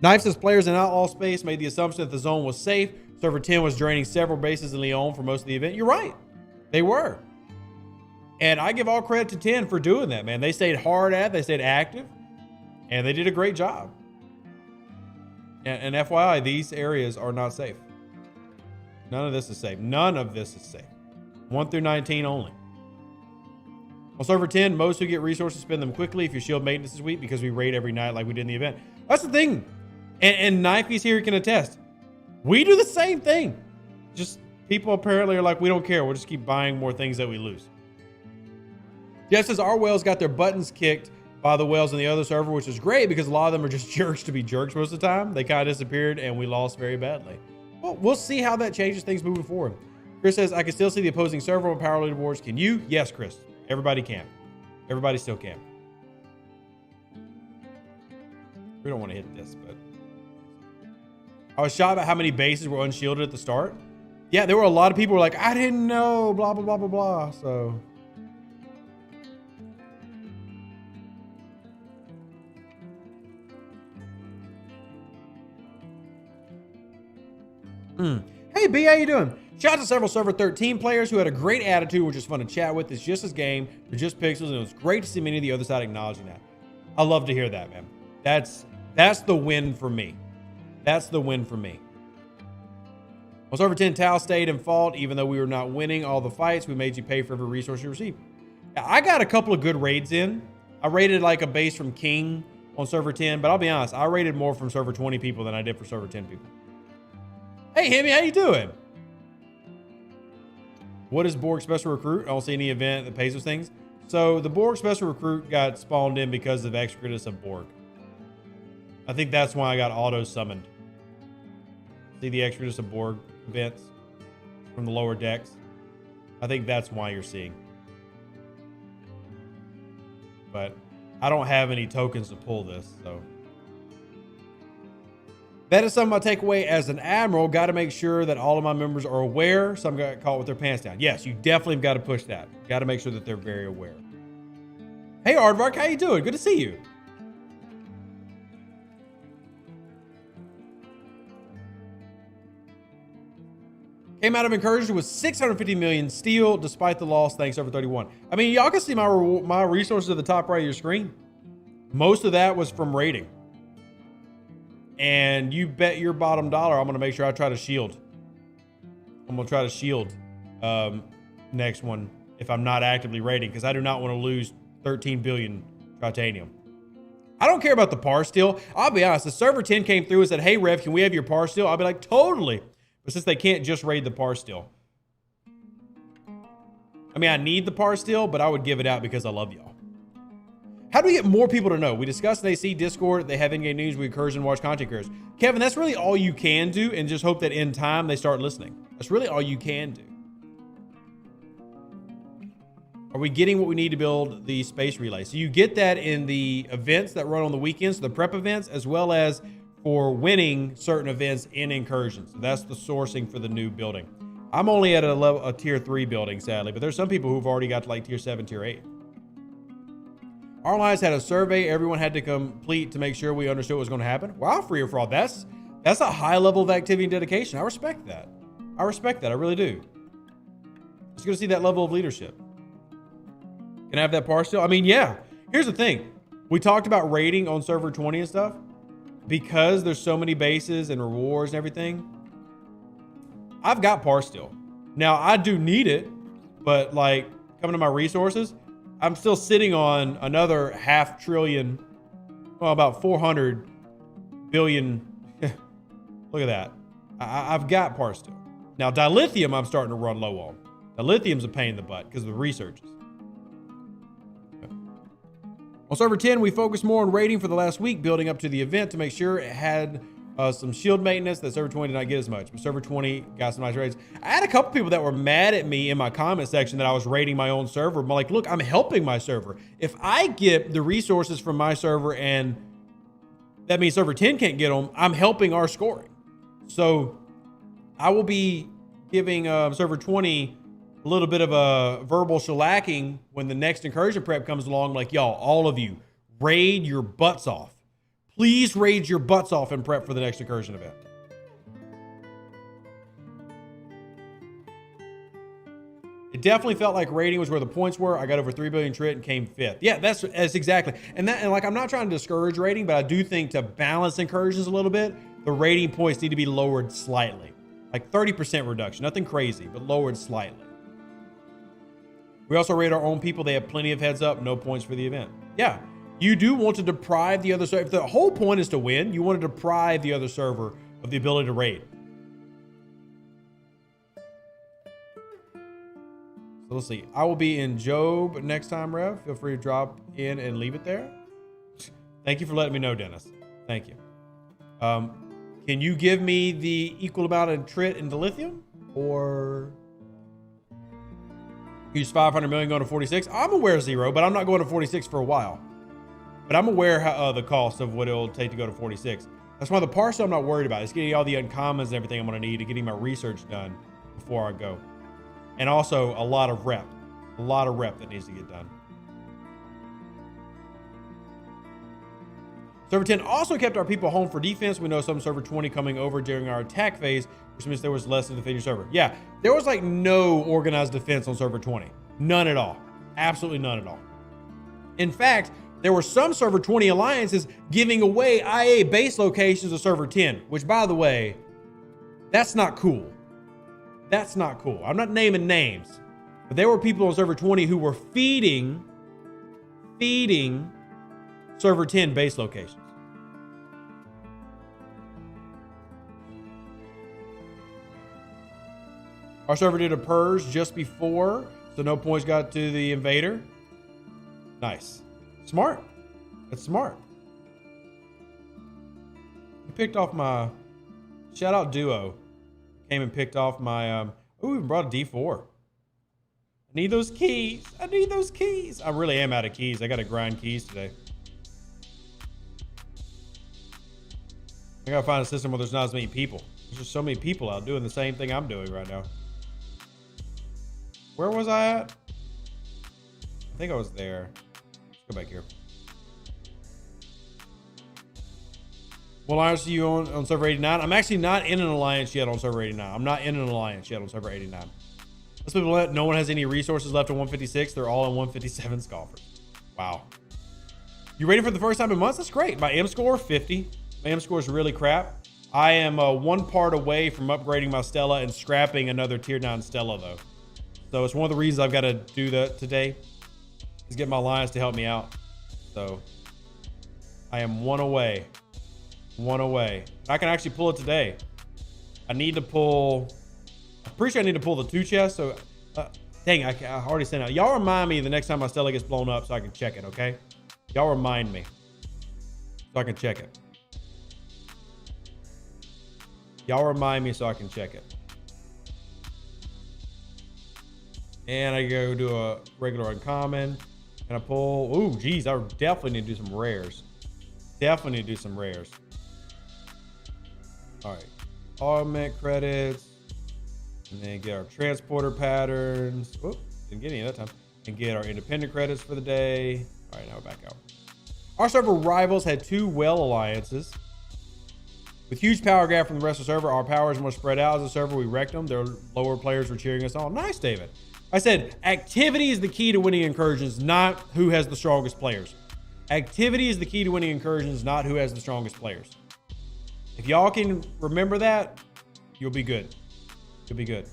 Knife says players in outlaw space made the assumption that the zone was safe. Server 10 was draining several bases in Lyon for most of the event. You're right. They were. And I give all credit to 10 for doing that, man. They stayed hard at it. They stayed active. And they did a great job. And FYI, these areas are not safe. None of this is safe. None of this is safe. 1 through 19 only. On server 10, most who get resources spend them quickly if your shield maintenance is weak because we raid every night like we did in the event. That's the thing. And Knifey's here can attest. We do the same thing. Just people apparently are like, we don't care. We'll just keep buying more things that we lose. Jeff says our whales got their buttons kicked by the whales on the other server, which is great because a lot of them are just jerks to be jerks most of the time. They kind of disappeared and we lost very badly. Well, we'll see how that changes things moving forward. Chris says, I can still see the opposing server on power leaderboards. Can you? Yes, Chris. Everybody can. Everybody still can. We don't want to hit this, but I was shocked about how many bases were unshielded at the start. Yeah, there were a lot of people who were like, I didn't know, blah, blah, blah, blah, blah. So Hey B, how you doing? Shout out to several server 13 players who had a great attitude, which is fun to chat with. It's just this game, they're just pixels, and it was great to see many of the other side acknowledging that. I love to hear that, man. That's the win for me. That's the win for me. On server 10, Tau stayed in fault, even though we were not winning all the fights. We made you pay for every resource you received. I got a couple of good raids in. I raided like a base from King on server 10, but I'll be honest, I raided more from server 20 people than I did for server 10 people. Hey, Hemi, how you doing? What is Borg Special Recruit? I don't see any event that pays those things. So the Borg Special Recruit got spawned in because of Excretus of Borg. I think that's why I got auto-summoned. See the Excretus of Borg events from the lower decks? I think that's why you're seeing. But I don't have any tokens to pull this, so. That is something I take away as an admiral. Got to make sure that all of my members are aware. Some got caught with their pants down. Yes, you definitely got to push that. Got to make sure that they're very aware. Hey, Aardvark, how you doing? Good to see you. Came out of Incursion with 650 million steel, despite the loss. Thanks, over 31. I mean, y'all can see my resources at the top right of your screen. Most of that was from raiding. And you bet your bottom dollar, I'm going to make sure I try to shield. I'm going to try to shield next one if I'm not actively raiding, because I do not want to lose 13 billion titanium. I don't care about the par steal. I'll be honest. The server 10 came through and said, hey, Rev, can we have your par steal? I'll be like, totally. But since they can't just raid the par steal. I mean, I need the par steal, but I would give it out because I love y'all. How do we get more people to know? We discussed they see Discord, they have in-game news, we Incursion, watch content creators. Kevin, that's really all you can do, and just hope that in time they start listening. That's really all you can do. Are we getting what we need to build the space relay? So you get that in the events that run on the weekends, so the prep events, as well as for winning certain events in Incursions. So that's the sourcing for the new building. I'm only at a tier 3 building, sadly, but there's some people who've already got to like tier 7, tier 8. Our alliance had a survey everyone had to complete to make sure we understood what was going to happen. Wow, free or fraud. That's a high level of activity and dedication. I respect that. I respect that. I really do. Just going to see that level of leadership. Can I have that par still? I mean, yeah. Here's the thing. We talked about rating on server 20 and stuff. Because there's so many bases and rewards and everything, I've got par still. Now, I do need it, but like coming to my resources, I'm still sitting on another $500 billion, well, about 400 billion. Look at that. I've got par still. Now, dilithium, I'm starting to run low on. Dilithium's a pain in the butt because of the researches. On server 10, we focused more on rating for the last week, building up to the event to make sure it had some shield maintenance that server 20 did not get as much. But server 20 got some nice rates. I had a couple people that were mad at me in my comment section that I was rating my own server. I'm like, look, I'm helping my server. If I get the resources from my server and that means server 10 can't get them, I'm helping our scoring. So I will be giving server 20 a little bit of a verbal shellacking when the next Incursion prep comes along. Like, y'all, all of you, raid your butts off. Please raid your butts off and prep for the next Incursion event. It definitely felt like rating was where the points were. I got over 3 billion trit and came 5th. Yeah, that's exactly. And like, I'm not trying to discourage rating, but I do think to balance Incursions a little bit, the rating points need to be lowered slightly. Like 30% reduction, nothing crazy, but lowered slightly. We also rate our own people. They have plenty of heads up, no points for the event. Yeah, you do want to deprive the other server. If the whole point is to win, you want to deprive the other server of the ability to raid. So let's see. I will be in Job next time, Rev. Feel free to drop in and leave it there. Thank you for letting me know, Dennis. Thank you. Can you give me the equal amount of trit and dilithium? Or use 500 million going to 46? I'm aware 0, but I'm not going to 46 for a while. But I'm aware how, the cost of what it'll take to go to 46. That's why the parcel I'm not worried about. It's getting all the uncommons and everything I'm going to need to getting my research done before I go. And also a lot of rep. A lot of rep that needs to get done. Server 10 also kept our people home for defense. We know some server 20 coming over during our attack phase, which means there was less to defend your server. Yeah, there was like no organized defense on server 20. None at all. Absolutely none at all. In fact, there were some server 20 alliances giving away IA base locations of server 10, which, by the way, that's not cool. That's not cool. I'm not naming names, but there were people on server 20 who were feeding server 10 base locations. Our server did a purge just before, so no points got to the invader. Nice. Smart. That's smart. He picked off my... Shout out Duo. Came and picked off my... Ooh, even brought a D4. I need those keys. I need those keys. I really am out of keys. I got to grind keys today. I got to find a system where there's not as many people. There's just so many people out doing the same thing I'm doing right now. Where was I at? I think I was there. Let's go back here. Well, I see you on server 89. I'm actually not in an alliance yet on server 89. I'm not in an alliance yet on server 89. Let's people let no one has any resources left on 156. They're all on 157 scoffers. Wow. You rated for the first time in months? That's great. My M score, 50. My M score is really crap. I am one part away from upgrading my Stella and scrapping another tier 9 Stella though. So it's one of the reasons I've got to do that today is get my alliance to help me out. So I am one away. One away. I can actually pull it today. I need to pull... I'm pretty sure I need to pull the 2 chests. So, dang, I already sent out. Y'all remind me the next time my Stella gets blown up so I can check it, okay? Y'all remind me so I can check it. Y'all remind me so I can check it. And I go do a regular uncommon. And I pull. Ooh, geez, I definitely need to do some rares. Definitely need to do some rares. All right. Augment credits. And then get our transporter patterns. Whoop, didn't get any that time. And get our independent credits for the day. All right, now we're back out. Our server rivals had 2 well alliances. With huge power gap from the rest of the server, our power is more spread out as a server. We wrecked them. Their lower players were cheering us on. Nice, David. I said, activity is the key to winning incursions, not who has the strongest players. Activity is the key to winning incursions, not who has the strongest players. If y'all can remember that, you'll be good. You'll be good.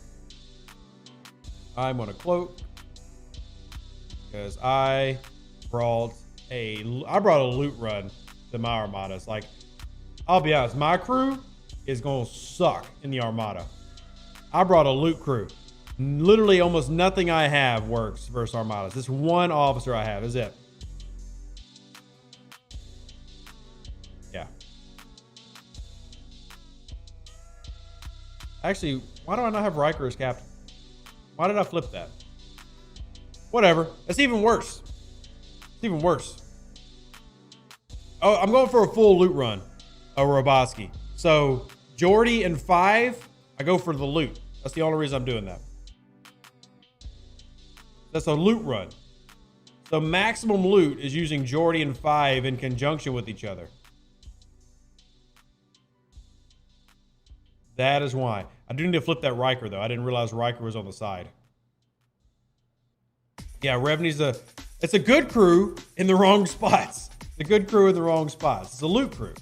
I'm gonna cloak because I brought a loot run to my Armadas. Like, I'll be honest, my crew is gonna suck in the Armada. I brought a loot crew. Literally almost nothing I have works versus Armadas. This one officer I have is it. Yeah. Actually, why do I not have Riker as captain? Why did I flip that? Whatever. It's even worse. It's even worse. Oh, I'm going for a full loot run of Roboski. So Jordy and 5, I go for the loot. That's the only reason I'm doing that. That's a loot run. So maximum loot is using Jordy and 5 in conjunction with each other. That is why. I do need to flip that Riker though. I didn't realize Riker was on the side. Yeah, Revenue's it's a good crew in the wrong spots. It's a good crew in the wrong spots. It's a loot crew.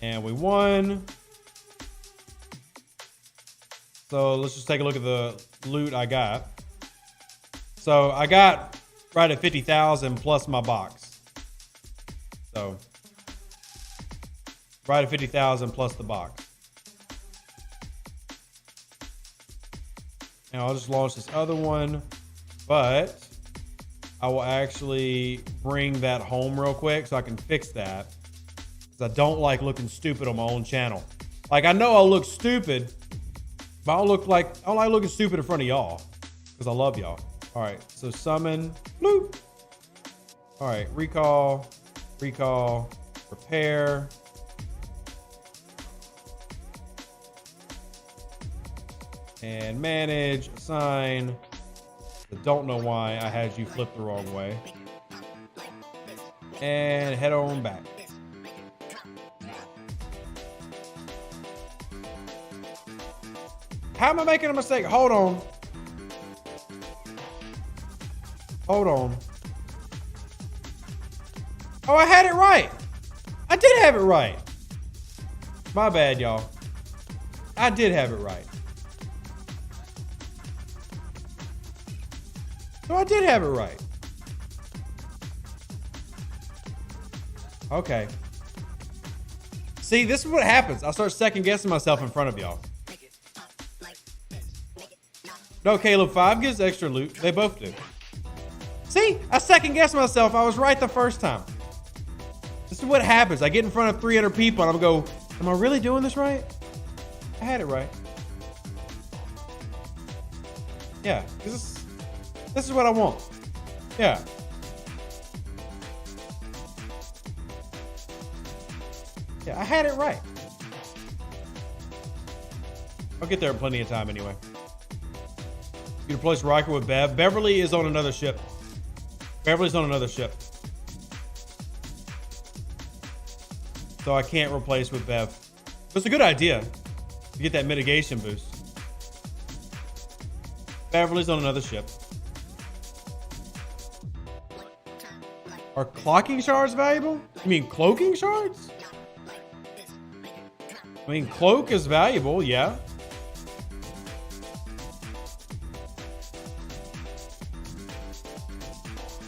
And we won. So let's just take a look at the loot I got. So I got right at 50,000 plus my box. So right at 50,000 plus the box. And I'll just launch this other one, but I will actually bring that home real quick so I can fix that. Because I don't like looking stupid on my own channel. Like, I know I'll look stupid, but I don't like looking stupid in front of y'all because I love y'all. All right, so summon, bloop. All right, recall, repair. And manage, assign. I don't know why I had you flip the wrong way. And head on back. How am I making a mistake? Hold on. Hold on. Oh, I had it right. I did have it right. My bad, y'all. I did have it right. So I did have it right. Okay. See, this is what happens. I start second guessing myself in front of y'all. No, Caleb, 5 gives extra loot. They both do. See, I second guessed myself. I was right the first time. This is what happens. I get in front of 300 people and I'm go, am I really doing this right? I had it right. Yeah, this is what I want. Yeah. Yeah, I had it right. I'll get there in plenty of time anyway. You replace Riker with Bev. Beverly is on another ship. Beverly's on another ship. So I can't replace with Bev. But it's a good idea to get that mitigation boost. Beverly's on another ship. Are clocking shards valuable? You mean cloaking shards? I mean, cloak is valuable, yeah.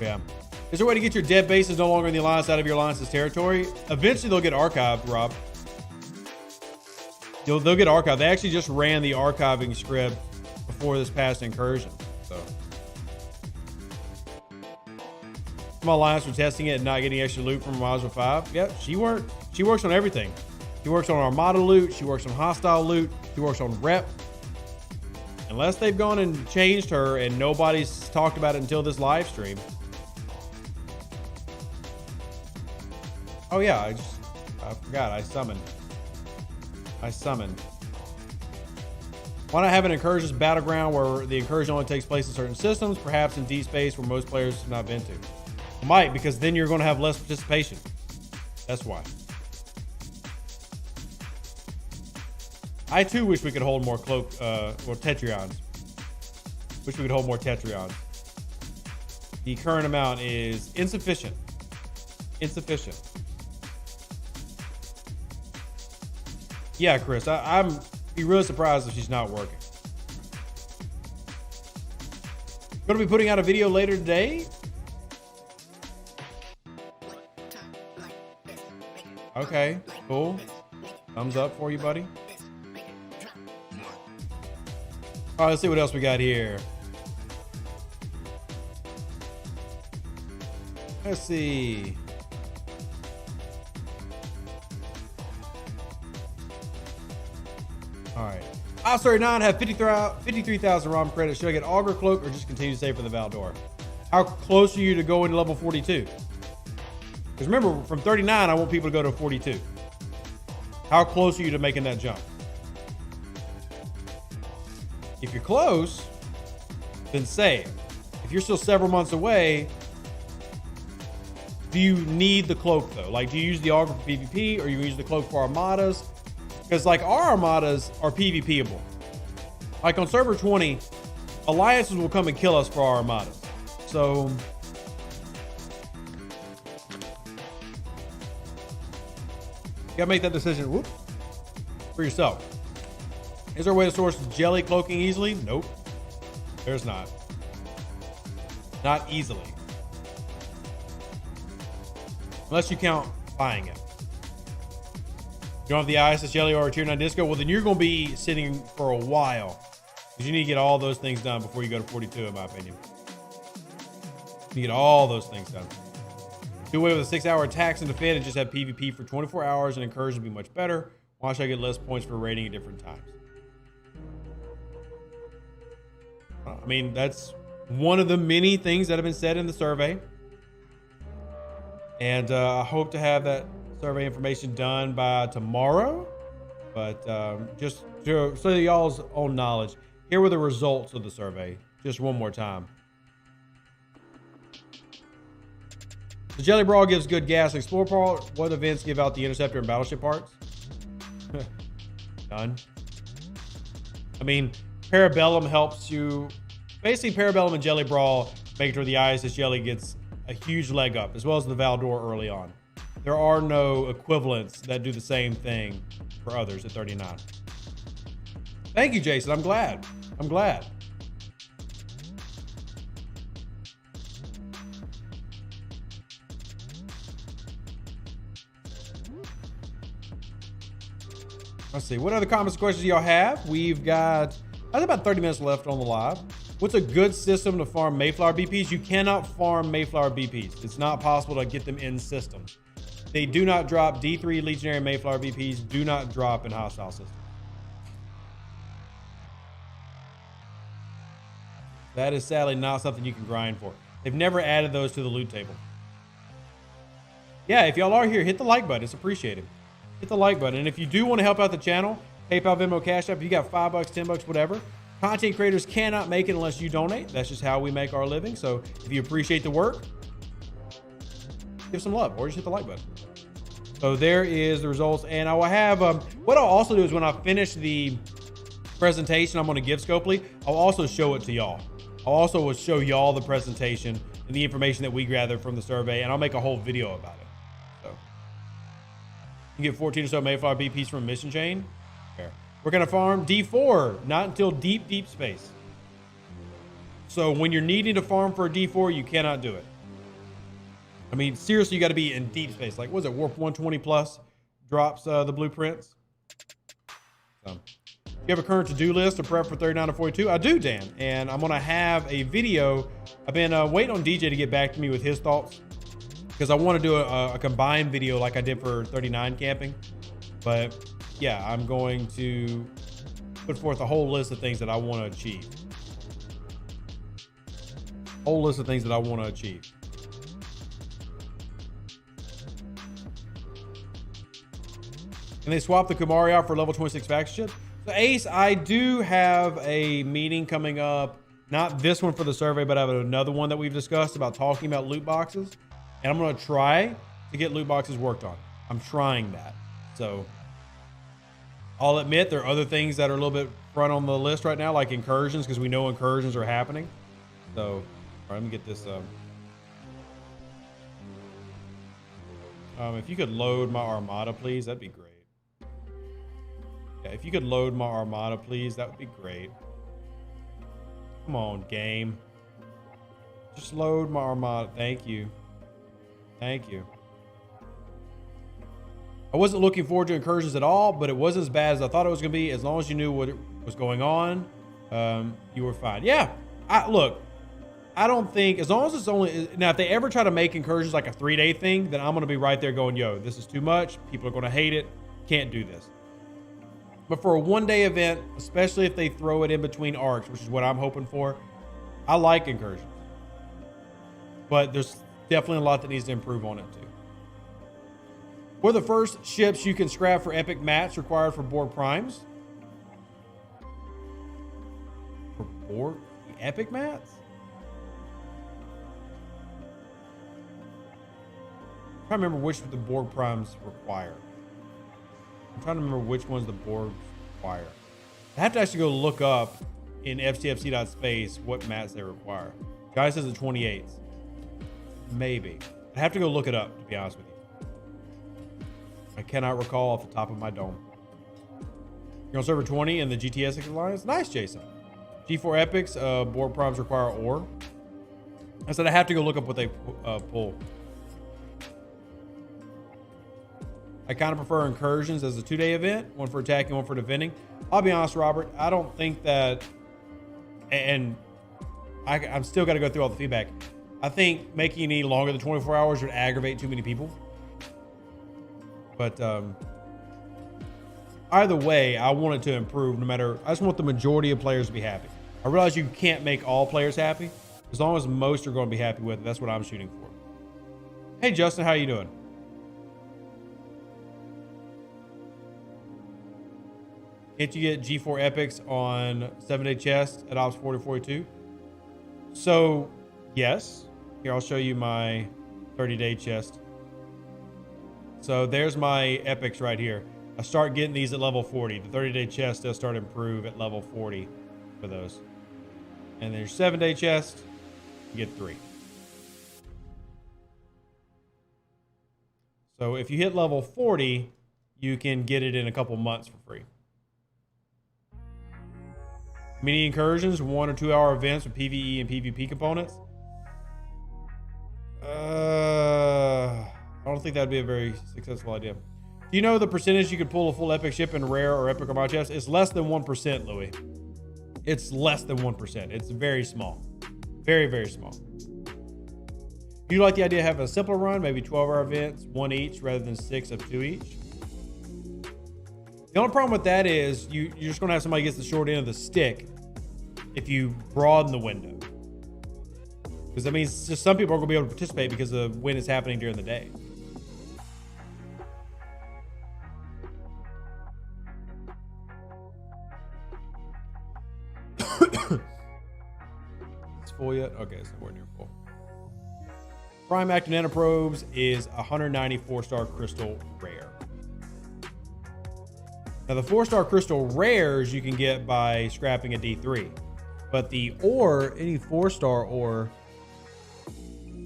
Yeah. Is there a way to get your dead bases no longer in the alliance out of your alliance's territory? Eventually they'll get archived, Rob. They'll get archived. They actually just ran the archiving script before this past incursion. So Small alliance for testing it and not getting extra loot from Module 5. Yep, she works on everything. She works on Armada loot. She works on hostile loot. She works on rep. Unless they've gone and changed her and nobody's talked about it until this live stream. Oh yeah, I forgot. I summoned. Why not have an Incursions battleground where the Incursion only takes place in certain systems, perhaps in deep space where most players have not been to? Might, because then you're going to have less participation. That's why. I too wish we could hold more or Tetrions. Wish we could hold more Tetrions. The current amount is insufficient. Insufficient. Yeah, Chris, I'm be really surprised if she's not working. Going to be putting out a video later today. Okay, cool. Thumbs up for you, buddy. All right, let's see what else we got here. Let's see. All right. Ops39 have 53,000 ROM credits. Should I get Augur Cloak or just continue to save for the Valdor? How close are you to going to level 42? Because remember, from 39, I want people to go to 42. How close are you to making that jump? If you're close, then save. If you're still several months away, do you need the cloak though? Like, do you use the Augur for PvP or you use the cloak for Armadas? Because like our Armadas are PvPable. Like on server 20, alliances will come and kill us for our Armadas. So you gotta make that decision for yourself. Is there a way to source jelly cloaking easily? Nope. There's not. Not easily. Unless you count buying it. You don't have the ISS jelly or a tier 9 disco? Well, then you're going to be sitting for a while. Because you need to get all those things done before you go to 42, in my opinion. You get all those things done. Do away with the 6-hour attacks and defend and just have PvP for 24 hours and Incursion would be much better. Why should I get less points for raiding at different times? I mean, that's one of the many things that have been said in the survey. And I hope to have that survey information done by tomorrow. But just so y'all's own knowledge, here were the results of the survey. Just one more time. The Jelly Brawl gives good gas. Explore part. What events give out the interceptor and battleship parts? None. I mean, Parabellum helps you. Basically, Parabellum and Jelly Brawl make sure the ISS Jelly gets a huge leg up, as well as the Valdor early on. There are no equivalents that do the same thing for others at 39. Thank you, Jason. I'm glad. I'm glad. Let's see. What other comments and questions y'all have? We've got, that's about 30 minutes left on the live. What's a good system to farm Mayflower BPs? You cannot farm Mayflower BPs. It's not possible to get them in system. They do not drop. D3 Legionary Mayflower BPs do not drop in hostile systems. That is sadly not something you can grind for. They've never added those to the loot table. Yeah, if y'all are here, hit the like button. It's appreciated. Hit the like button. And if you do want to help out the channel, PayPal, Venmo, Cash App, if you got $5, $10, whatever. Content creators cannot make it unless you donate. That's just how we make our living. So if you appreciate the work, give some love or just hit the like button. So there is the results. And I will have, what I'll also do is when I finish the presentation, I'm going to give Scopely, I'll also show it to y'all. I'll also show y'all the presentation and the information that we gathered from the survey, and I'll make a whole video about it. So you get 14 or so Mayflower BPs from Mission Chain. Fair. We're going to farm D4, not until deep, deep space. So when you're needing to farm for a D4, you cannot do it. I mean, seriously, you got to be in deep space. Like, what is it, Warp 120 plus drops the blueprints? So, you have a current to-do list to prep for 39 to 42? I do, Dan. And I'm going to have a video. I've been waiting on DJ to get back to me with his thoughts. because I want to do a combined video like I did for 39 camping. But yeah, I'm going to put forth a whole list of things that I want to achieve. Whole list of things that I want to achieve. And they swapped the Kumari out for level 26 faction ship. So Ace, I do have a meeting coming up. Not this one for the survey, but I have another one that we've discussed about talking about loot boxes. And I'm going to try to get loot boxes worked on. I'm trying that. So I'll admit there are other things that are a little bit front on the list right now, like incursions, because we know incursions are happening. So, all right, let me get this. If you could load my Armada, please, that'd be great. Yeah, if you could load my Armada, please, that would be great. Come on, game. Just load my Armada. Thank you. Thank you. I wasn't looking forward to incursions at all, but it wasn't as bad as I thought it was going to be. As long as you knew what was going on, you were fine. Yeah. Look, I don't think, as long as it's only, now if they ever try to make incursions like a 3-day thing, then I'm going to be right there going, yo, this is too much. People are going to hate it. Can't do this. But for a 1-day event, especially if they throw it in between arcs, which is what I'm hoping for, I like incursions. But there's definitely a lot that needs to improve on it too. What are the first ships you can scrap for epic mats required for Borg primes? For Borg epic mats? I'm trying to remember which the Borg primes require. I'm trying to remember which ones the Borgs require. I have to actually go look up in STFC.space what mats they require. Guy says the 28s. Maybe. I have to go look it up, to be honest with you. I cannot recall off the top of my dome. You're on server 20 in the GTS Alliance? Nice, Jason. G4 epics, Borg primes require ore. I said I have to go look up what they pull. I kind of prefer incursions as a 2-day event, one for attacking, one for defending. I'll be honest, Robert, I don't think that, and I'm still got to go through all the feedback. I think making it any longer than 24 hours would aggravate too many people. But either way, I want it to improve no matter, I just want the majority of players to be happy. I realize you can't make all players happy. As long as most are going to be happy with it, that's what I'm shooting for. Hey, Justin, how you doing? Can't you get G4 epics on 7-day chest at Ops 4042? So, yes. Here, I'll show you my 30-day chest. So there's my epics right here. I start getting these at level 40. The 30-day chest does start to improve at level 40 for those. And there's 7-day chest, you get 3. So if you hit level 40, you can get it in a couple months for free. Mini incursions, 1 or 2 hour events with PvE and PvP components. I don't think that'd be a very successful idea. Do you know the percentage you could pull a full epic ship in rare or epic Armada chest? It's less than 1%, Louis. It's less than 1%. It's very small. Very, very small. Do you like the idea of having a simpler run? Maybe 12-hour events, 1 each, rather than 6 of 2 each? The only problem with that is you're just going to have somebody get the short end of the stick if you broaden the window. Because that means just some people are going to be able to participate because of when it's happening during the day. It's full yet? Okay, it's nowhere near full. Prime active nanoprobes is 194-star crystal rare. Now the 4-star crystal rares you can get by scrapping a D3, but the ore, any 4-star ore,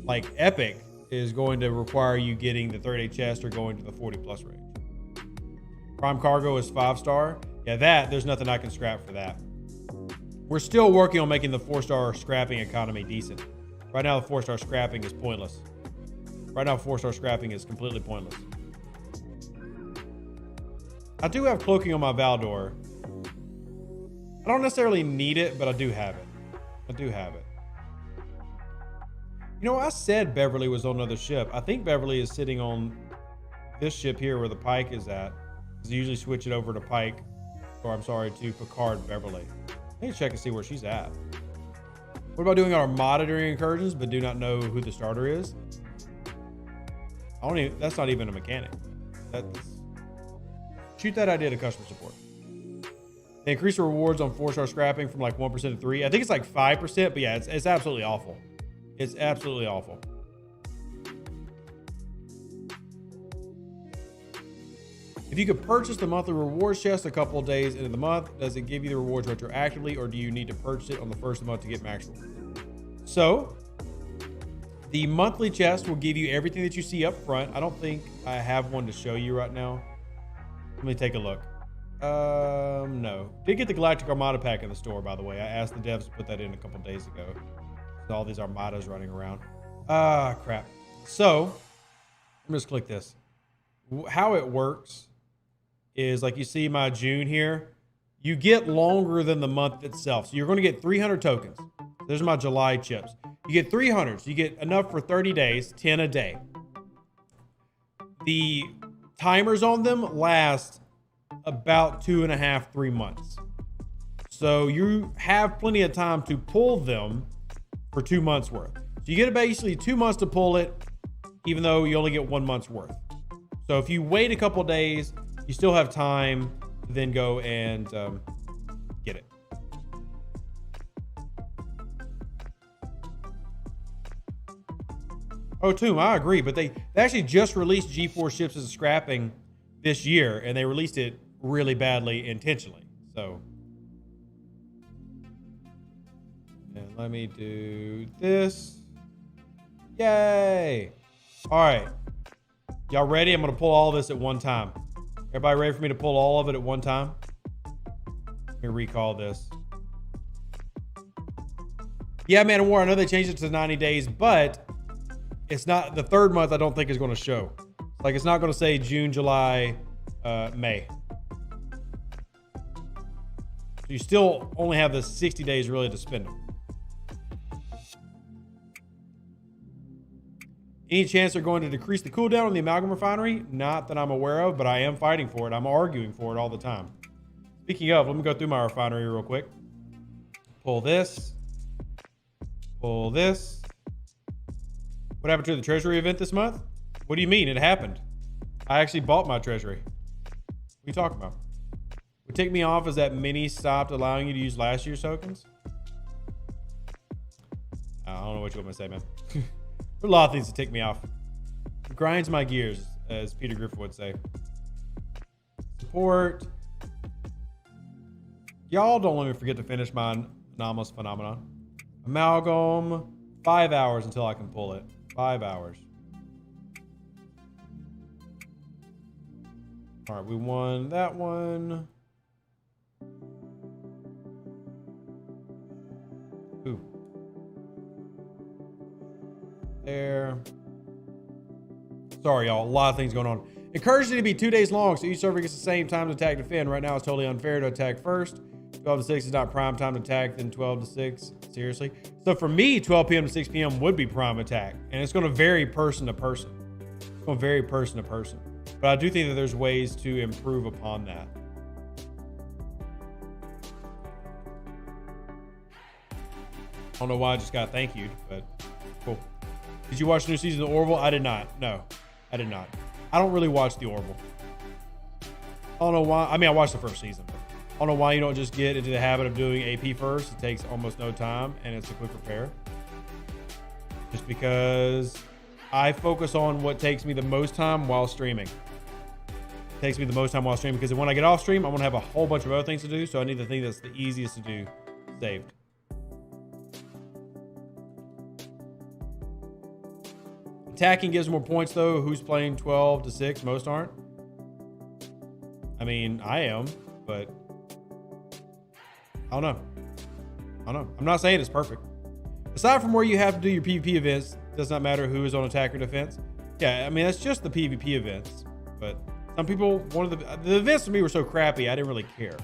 like epic, is going to require you getting the 30-day chest or going to the 40+ range. Prime cargo is 5-star. Yeah, there's nothing I can scrap for that. We're still working on making the 4-star scrapping economy decent. Right now, the 4-star scrapping is pointless. Right now, 4-star scrapping is completely pointless. I do have cloaking on my Valdor. I don't necessarily need it, but I do have it. I do have it. You know, I said Beverly was on another ship. I think Beverly is sitting on this ship here where the Pike is at. Because you usually switch it over to Pike, or I'm sorry, to Picard Beverly. I need to check and see where she's at. What about doing Armada during incursions, but do not know who the starter is? That's not even a mechanic. Shoot that idea to customer support. They increase the rewards on 4-star scrapping from like 1% to 3%. I think it's like 5%, but yeah, it's absolutely awful. It's absolutely awful. If you could purchase the monthly rewards chest a couple of days into the month, does it give you the rewards retroactively, or do you need to purchase it on the first of the month to get max rewards? So, the monthly chest will give you everything that you see up front. I don't think I have one to show you right now. Let me take a look. No. Did get the Galactic Armada pack in the store, by the way. I asked the devs to put that in a couple days ago. With all these Armadas running around. Crap. So, I'm just click this. How it works is like you see my June here. You get longer than the month itself. So you're going to get 300 tokens. There's my July chips. You get 300. So you get enough for 30 days, 10 a day. The timers on them last about 2.5, 3 months. So you have plenty of time to pull them for 2 months worth. So you get basically 2 months to pull it, even though you only get 1 month's worth. So if you wait a couple days, you still have time to then go and get it. Oh, Tomb, I agree, but they actually just released G4 ships as a scrapping this year, and they released it really badly intentionally. So, and let me do this. Yay! All right, y'all ready? I'm gonna pull all this at one time. Everybody ready for me to pull all of it at one time? Let me recall this. Yeah, Man of War, I know they changed it to 90 days, but it's not, the third month I don't think is going to show. Like, it's not going to say June, July, May. So you still only have the 60 days really to spend them. Any chance they're going to decrease the cooldown on the amalgam refinery? Not that I'm aware of, but I am fighting for it. I'm arguing for it all the time. Speaking of, let me go through my refinery real quick. Pull this. Pull this. What happened to the treasury event this month? What do you mean? It happened. I actually bought my treasury. What are you talking about? What ticked me off is that Mini stopped allowing you to use last year's tokens. I don't know what you want me to say, man. There are a lot of things that tick me off. It grinds my gears, as Peter Griffin would say. Support. Y'all don't let me forget to finish my anomalous phenomenon. Amalgam. 5 hours until I can pull it. 5 hours. All right, we won that one. Ooh. There. Sorry, y'all. A lot of things going on. Incursion to be 2 days long, so each server gets the same time to attack and defend. Right now, it's totally unfair to attack first. 12 to 6 is not prime time to attack, then 12 to 6. Seriously? So for me, 12 p.m. to 6 p.m. would be prime attack. And it's going to vary person to person. It's going to vary person to person. But I do think that there's ways to improve upon that. I don't know why I just got thank you, but cool. Did you watch the new season of The Orville? I did not. No, I did not. I don't really watch The Orville. I don't know why. I mean, I watched the first season. But I don't know why you don't just get into the habit of doing AP first. It takes almost no time, and it's a quick repair. Just because I focus on what takes me the most time while streaming. It takes me the most time while streaming, because when I get off stream, I'm going to have a whole bunch of other things to do, so I need the thing that's the easiest to do saved. Attacking gives more points, though. Who's playing 12 to 6? Most aren't. I mean, I am, but I don't know. I'm not saying it's perfect. Aside from where you have to do your PvP events, does not matter who is on attack or defense. Yeah, I mean, that's just the PvP events. But some people, the events to me were so crappy, I didn't really care.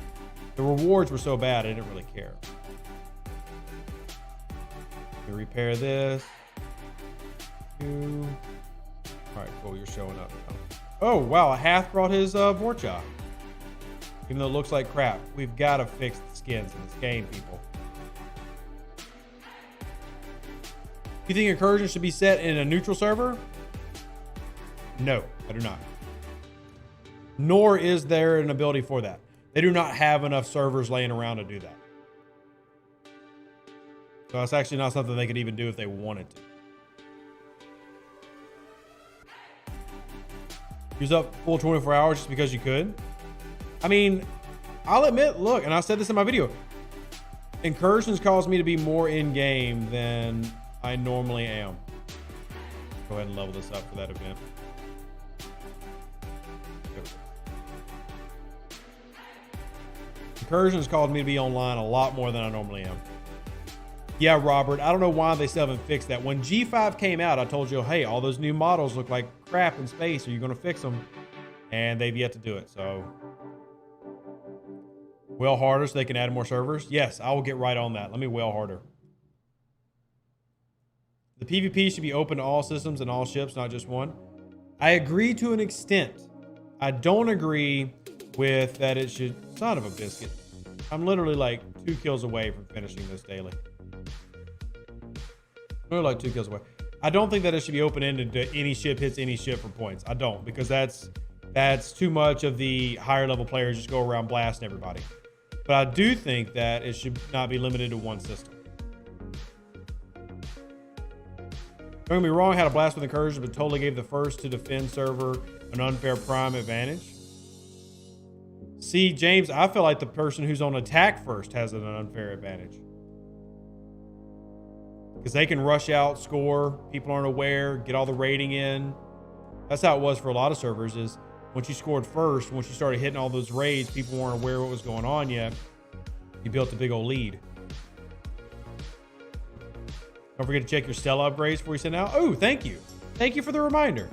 The rewards were so bad, I didn't really care. Let me repair this. you. All right, cool. You're showing up now. Oh, wow. Hath brought his Vorcha. Even though it looks like crap. We've got to fix the skins in this game, people. You think Incursion should be set in a neutral server? No, I do not. Nor is there an ability for that. They do not have enough servers laying around to do that. So it's actually not something they could even do if they wanted to. Use up full 24 hours just because you could. I mean, I'll admit, look, and I said this in my video, Incursions caused me to be more in game than I normally am. Go ahead and level this up for that event. Incursions caused me to be online a lot more than I normally am. Yeah, Robert, I don't know why they still haven't fixed that. When G5 came out, I told you, hey, all those new models look like crap in space. Are you going to fix them? And they've yet to do it. So, wail harder so they can add more servers. Yes, I will get right on that. Let me wail harder. The PvP should be open to all systems and all ships, not just one. I agree to an extent. I don't agree with that it should... Son of a biscuit. I'm literally like 2 kills away from finishing this daily. Literally like 2 kills away. I don't think that it should be open-ended to any ship hits any ship for points. I don't, because that's too much of the higher level players just go around blasting everybody. But I do think that it should not be limited to one system. Don't get me wrong, I had a blast with Incursion, but totally gave the first to defend server an unfair prime advantage. See, James, I feel like the person who's on attack first has an unfair advantage. Because they can rush out, score, people aren't aware, get all the rating in. That's how it was for a lot of servers, is once you scored first, once you started hitting all those raids, people weren't aware what was going on yet. You built a big old lead. Don't forget to check your Stella upgrades before you send out. Oh, thank you. Thank you for the reminder.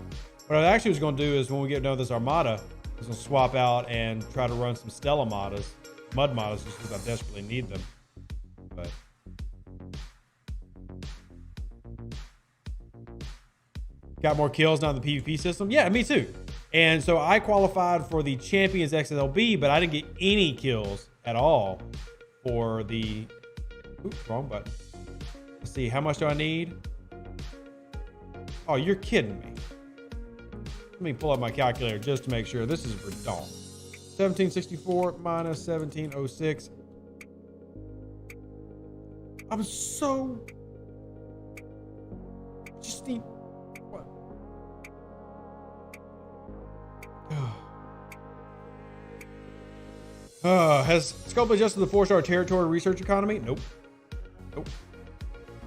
What I actually was going to do is when we get done with this Armada, I was going to swap out and try to run some Stella modders, mud modders, just because I desperately need them. But got more kills now in the PvP system. Yeah, me too. And so I qualified for the Champions XLB, but I didn't get any kills at all for the... Oops, wrong button. Let's see, how much do I need? Oh, you're kidding me. Let me pull up my calculator just to make sure. This is for dawn. 1764 minus 1706. I'm so... Just need... What? Has Scope adjusted the 4-star territory research economy? Nope. Nope.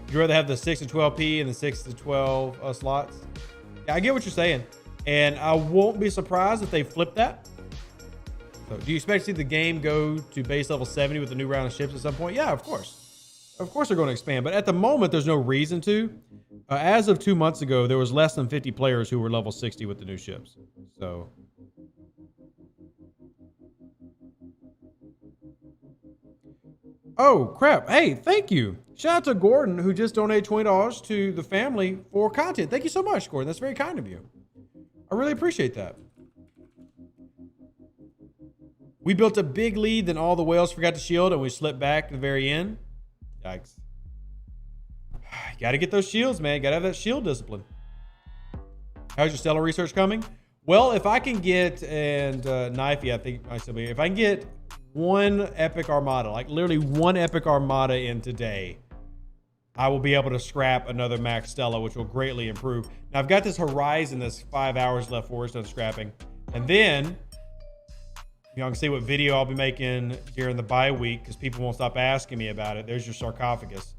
You'd rather have the 6 to 12p and the 6 to 12 slots? Yeah, I get what you're saying. And I won't be surprised if they flip that. So do you expect to see the game go to base level 70 with the new round of ships at some point? Yeah, of course. Of course they're going to expand. But at the moment, there's no reason to. As of 2 months ago, there was less than 50 players who were level 60 with the new ships. So... Oh, crap. Hey, thank you. Shout out to Gordon, who just donated $20 to the family for content. Thank you so much, Gordon. That's very kind of you. I really appreciate that. We built a big lead, then all the whales forgot to shield, and we slipped back to the very end. Yikes. Got to get those shields, man. Got to have that shield discipline. How's your stellar research coming? Well, if I can get, and Knifey, I think I still be, if I can get one epic Armada, like literally one epic Armada in today, I will be able to scrap another max Stella, which will greatly improve. Now I've got this Horizon that's 5 hours left for done scrapping. And then y'all can see what video I'll be making during the bye week because people won't stop asking me about it. There's your sarcophagus.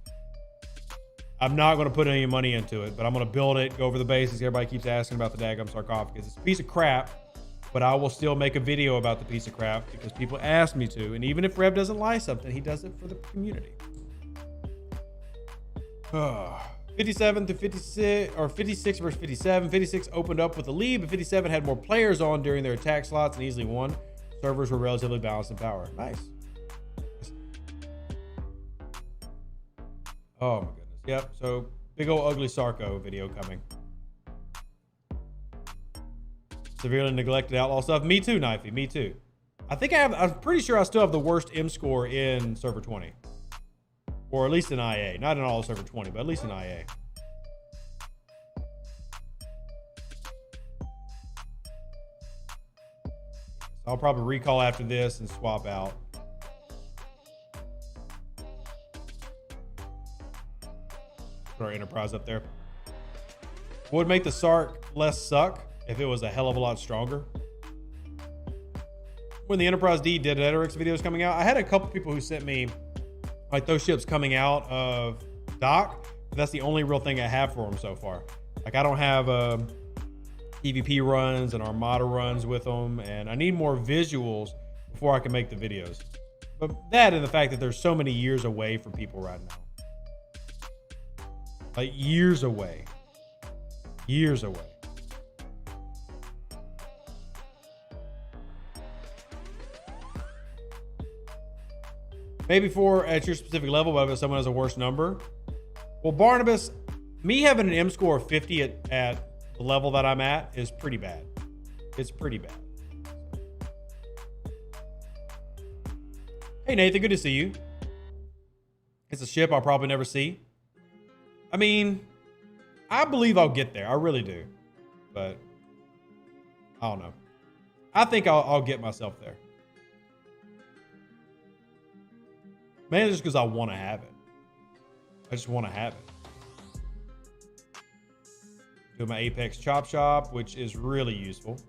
I'm not going to put any money into it, but I'm going to build it, go over the basics. Everybody keeps asking about the daggum sarcophagus. It's a piece of crap, but I will still make a video about the piece of crap because people ask me to. And even if Rev doesn't like something, he does it for the community. 57 to 56, or 56 versus 57. 56 opened up with a lead, but 57 had more players on during their attack slots and easily won. Servers were relatively balanced in power. Nice. Oh my goodness. Yep. So big old ugly Sarco video coming. Severely neglected outlaw stuff. Me too, Knifey. Me too. I'm pretty sure I still have the worst M score in server 20. Or at least in IA. Not in all of server 20, but at least in IA. I'll probably recall after this and swap out. Put our Enterprise up there. Would make the Sark less suck if it was a hell of a lot stronger. When the Enterprise D Dedetrix videos coming out, I had a couple people who sent me like those ships coming out of dock. But that's the only real thing I have for them so far. Like I don't have EVP runs and Armada runs with them, and I need more visuals before I can make the videos. But that and the fact that there's so many years away from people right now. Like years away. Years away. Maybe for at your specific level, but if someone has a worse number. Well, Barnabas, me having an M score of 50 at the level that I'm at is pretty bad. It's pretty bad. Hey, Nathan, good to see you. It's a ship I'll probably never see. I mean, I believe I'll get there. I really do. But I don't know. I think I'll get myself there. Mainly just because I want to have it. I just want to have it. Do my Apex Chop Shop, which is really useful.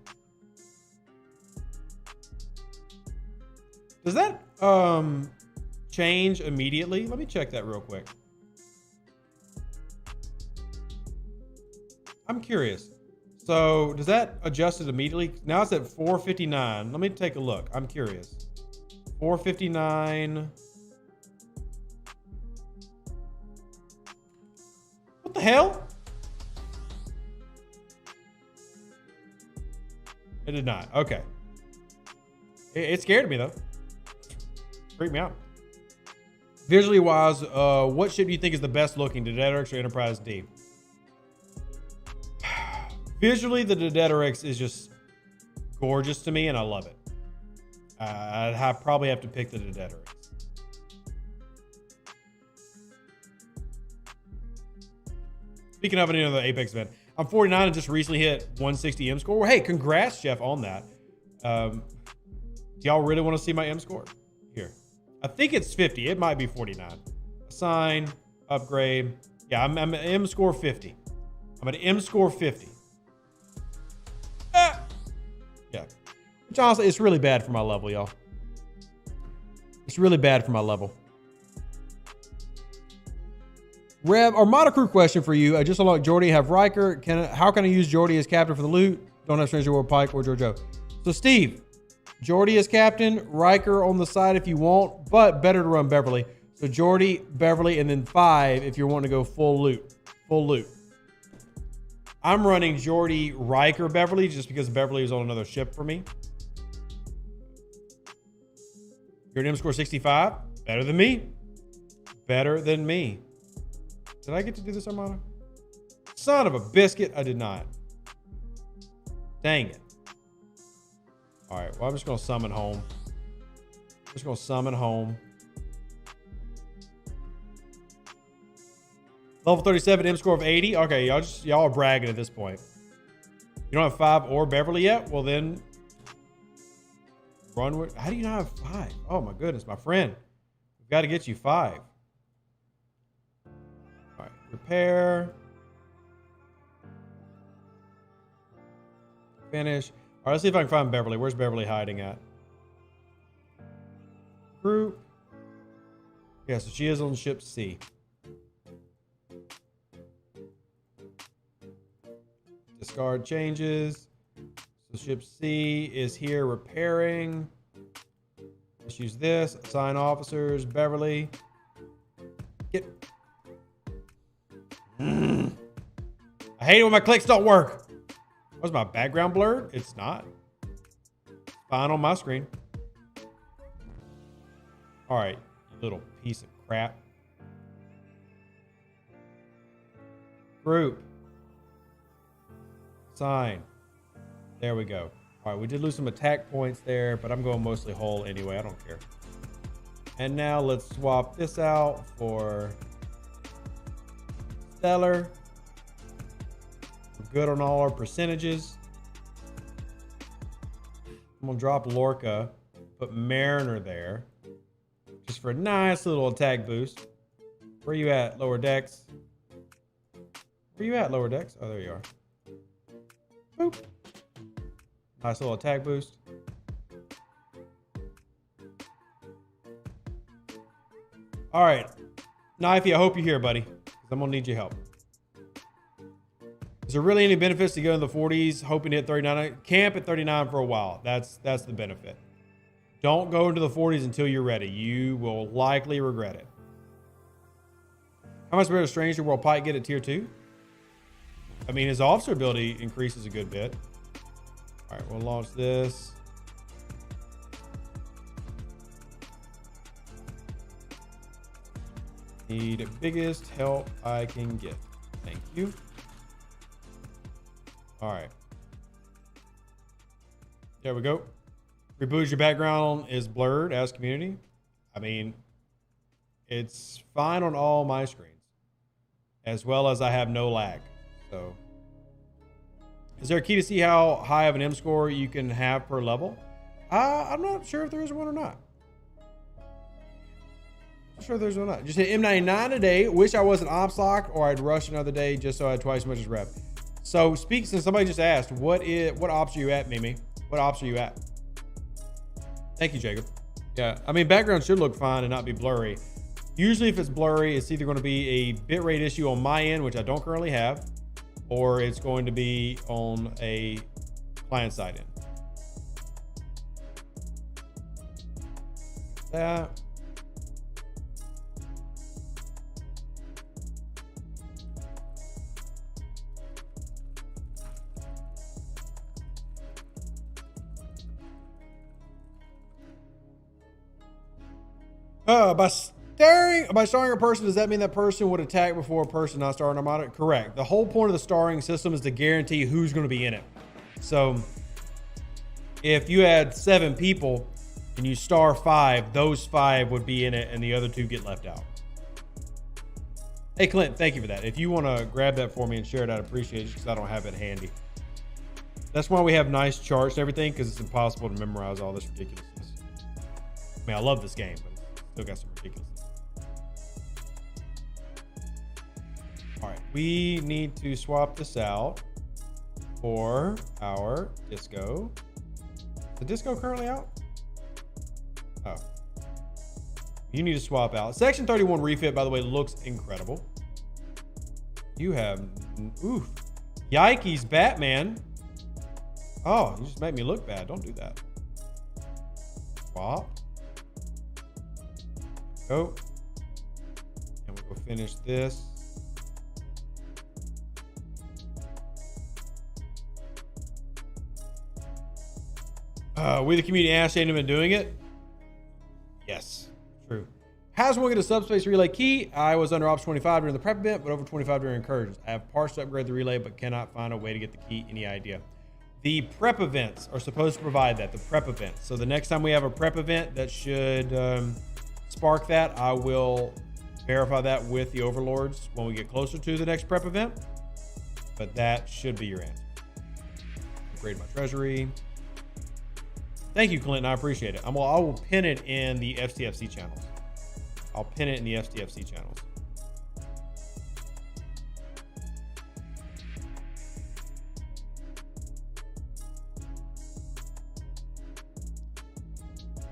Does that change immediately? Let me check that real quick. I'm curious. So does that adjust it immediately? Now it's at 459. Let me take a look. I'm curious. 459. What the hell? It did not. Okay. It scared me though. Freaked me out. Visually wise, what ship do you think is the best looking, Dedetrix or Enterprise D? Visually, the Dedetrix is just gorgeous to me, and I love it. I'd probably have to pick the Dedetrix. Speaking of another Apex event, I'm 49 and just recently hit 160 M score. Well, hey, congrats, Jeff, on that. Do y'all really want to see my M score? Here. I think it's 50. It might be 49. Assign, upgrade. Yeah, I'm at M score 50. I'm at M score 50. Yeah. Which honestly, it's really bad for my level, y'all. It's really bad for my level. Rev, Armada crew question for you. I just unlocked Geordi, have Riker. How can I use Geordi as captain for the loot? Don't have Stranger World Pike or Jojo. So Steve, Geordi as captain, Riker on the side if you want, but better to run Beverly. So Geordi, Beverly, and then 5 if you're wanting to go full loot. Full loot. I'm running Geordi, Riker, Beverly just because Beverly is on another ship for me. You're at M score 65. Better than me. Better than me. Did I get to do this, Armada? Son of a biscuit. I did not. Dang it. All right. Well, I'm just going to summon home. I'm just going to summon home. Level 37, M score of 80. Okay, y'all are bragging at this point. You don't have 5 or Beverly yet? Well, then run with. How do you not have 5? Oh my goodness, my friend. We've got to get you 5. All right, repair. Finish. All right, let's see if I can find Beverly. Where's Beverly hiding at? Group. Yeah, so she is on ship C. Discard changes. So ship C is here repairing. Let's use this. Assign officers. Beverly. Get. I hate it when my clicks don't work. Was my background blurred? It's not. Fine on my screen. All right, you little piece of crap. Group. Sign. There we go. All right, we did lose some attack points there, but I'm going mostly hull anyway. I don't care. And now let's swap this out for stellar. We're good on all our percentages. I'm gonna drop Lorca, put Mariner there, just for a nice little attack boost. Where you at, lower decks? Where you at, lower decks? Oh, there you are. Boop. Nice little attack boost. All right, Knifey, I hope you're here, buddy, because I'm gonna need your help. Is there really any benefits to go in the 40s, hoping to hit 39? Camp at 39 for a while. That's the benefit. Don't go into the 40s until you're ready. You will likely regret it. How much better does Stranger World Pike get at tier 2? I mean, his officer ability increases a good bit. All right, we'll launch this. Need biggest help I can get. Thank you. All right. There we go. Reboot, your background is blurred as community. I mean, it's fine on all my screens, as well as I have no lag. So, is there a key to see how high of an M score you can have per level? I'm not sure if there is one or not. I'm sure there's one or not. Just hit M99 today. Wish I wasn't ops lock, or I'd rush another day just so I had twice as much as rep. So, since somebody just asked, what ops are you at, Mimi? What ops are you at? Thank you, Jacob. Yeah, I mean, background should look fine and not be blurry. Usually if it's blurry, it's either going to be a bitrate issue on my end, which I don't currently have, or it's going to be on a client side end. That. By starring a person, does that mean that person would attack before a person not starring Armada? Correct. The whole point of the starring system is to guarantee who's going to be in it. So if you had 7 people and you star 5, those 5 would be in it and the other 2 get left out. Hey, Clint, thank you for that. If you want to grab that for me and share it, I'd appreciate it because I don't have it handy. That's why we have nice charts and everything, because it's impossible to memorize all this ridiculousness. I mean, I love this game, but it's still got some ridiculousness. All right, we need to swap this out for our disco. Is the disco currently out? Oh. You need to swap out. Section 31 refit, by the way, looks incredible. You have, oof. Yikes, Batman. Oh, you just made me look bad. Don't do that. Swap. Go. And we'll go finish this. We the community asked ain't been doing it. Yes, true. How's one get a subspace relay key? I was under Ops 25 during the prep event, but over 25 during Incursions. I have parts to upgrade the relay, but cannot find a way to get the key. Any idea? The prep events are supposed to provide that, the prep events. So the next time we have a prep event that should spark that, I will verify that with the overlords when we get closer to the next prep event. But that should be your answer. Upgrade my treasury. Thank you, Clinton. I appreciate it. I will pin it in the STFC channels. I'll pin it in the STFC channels.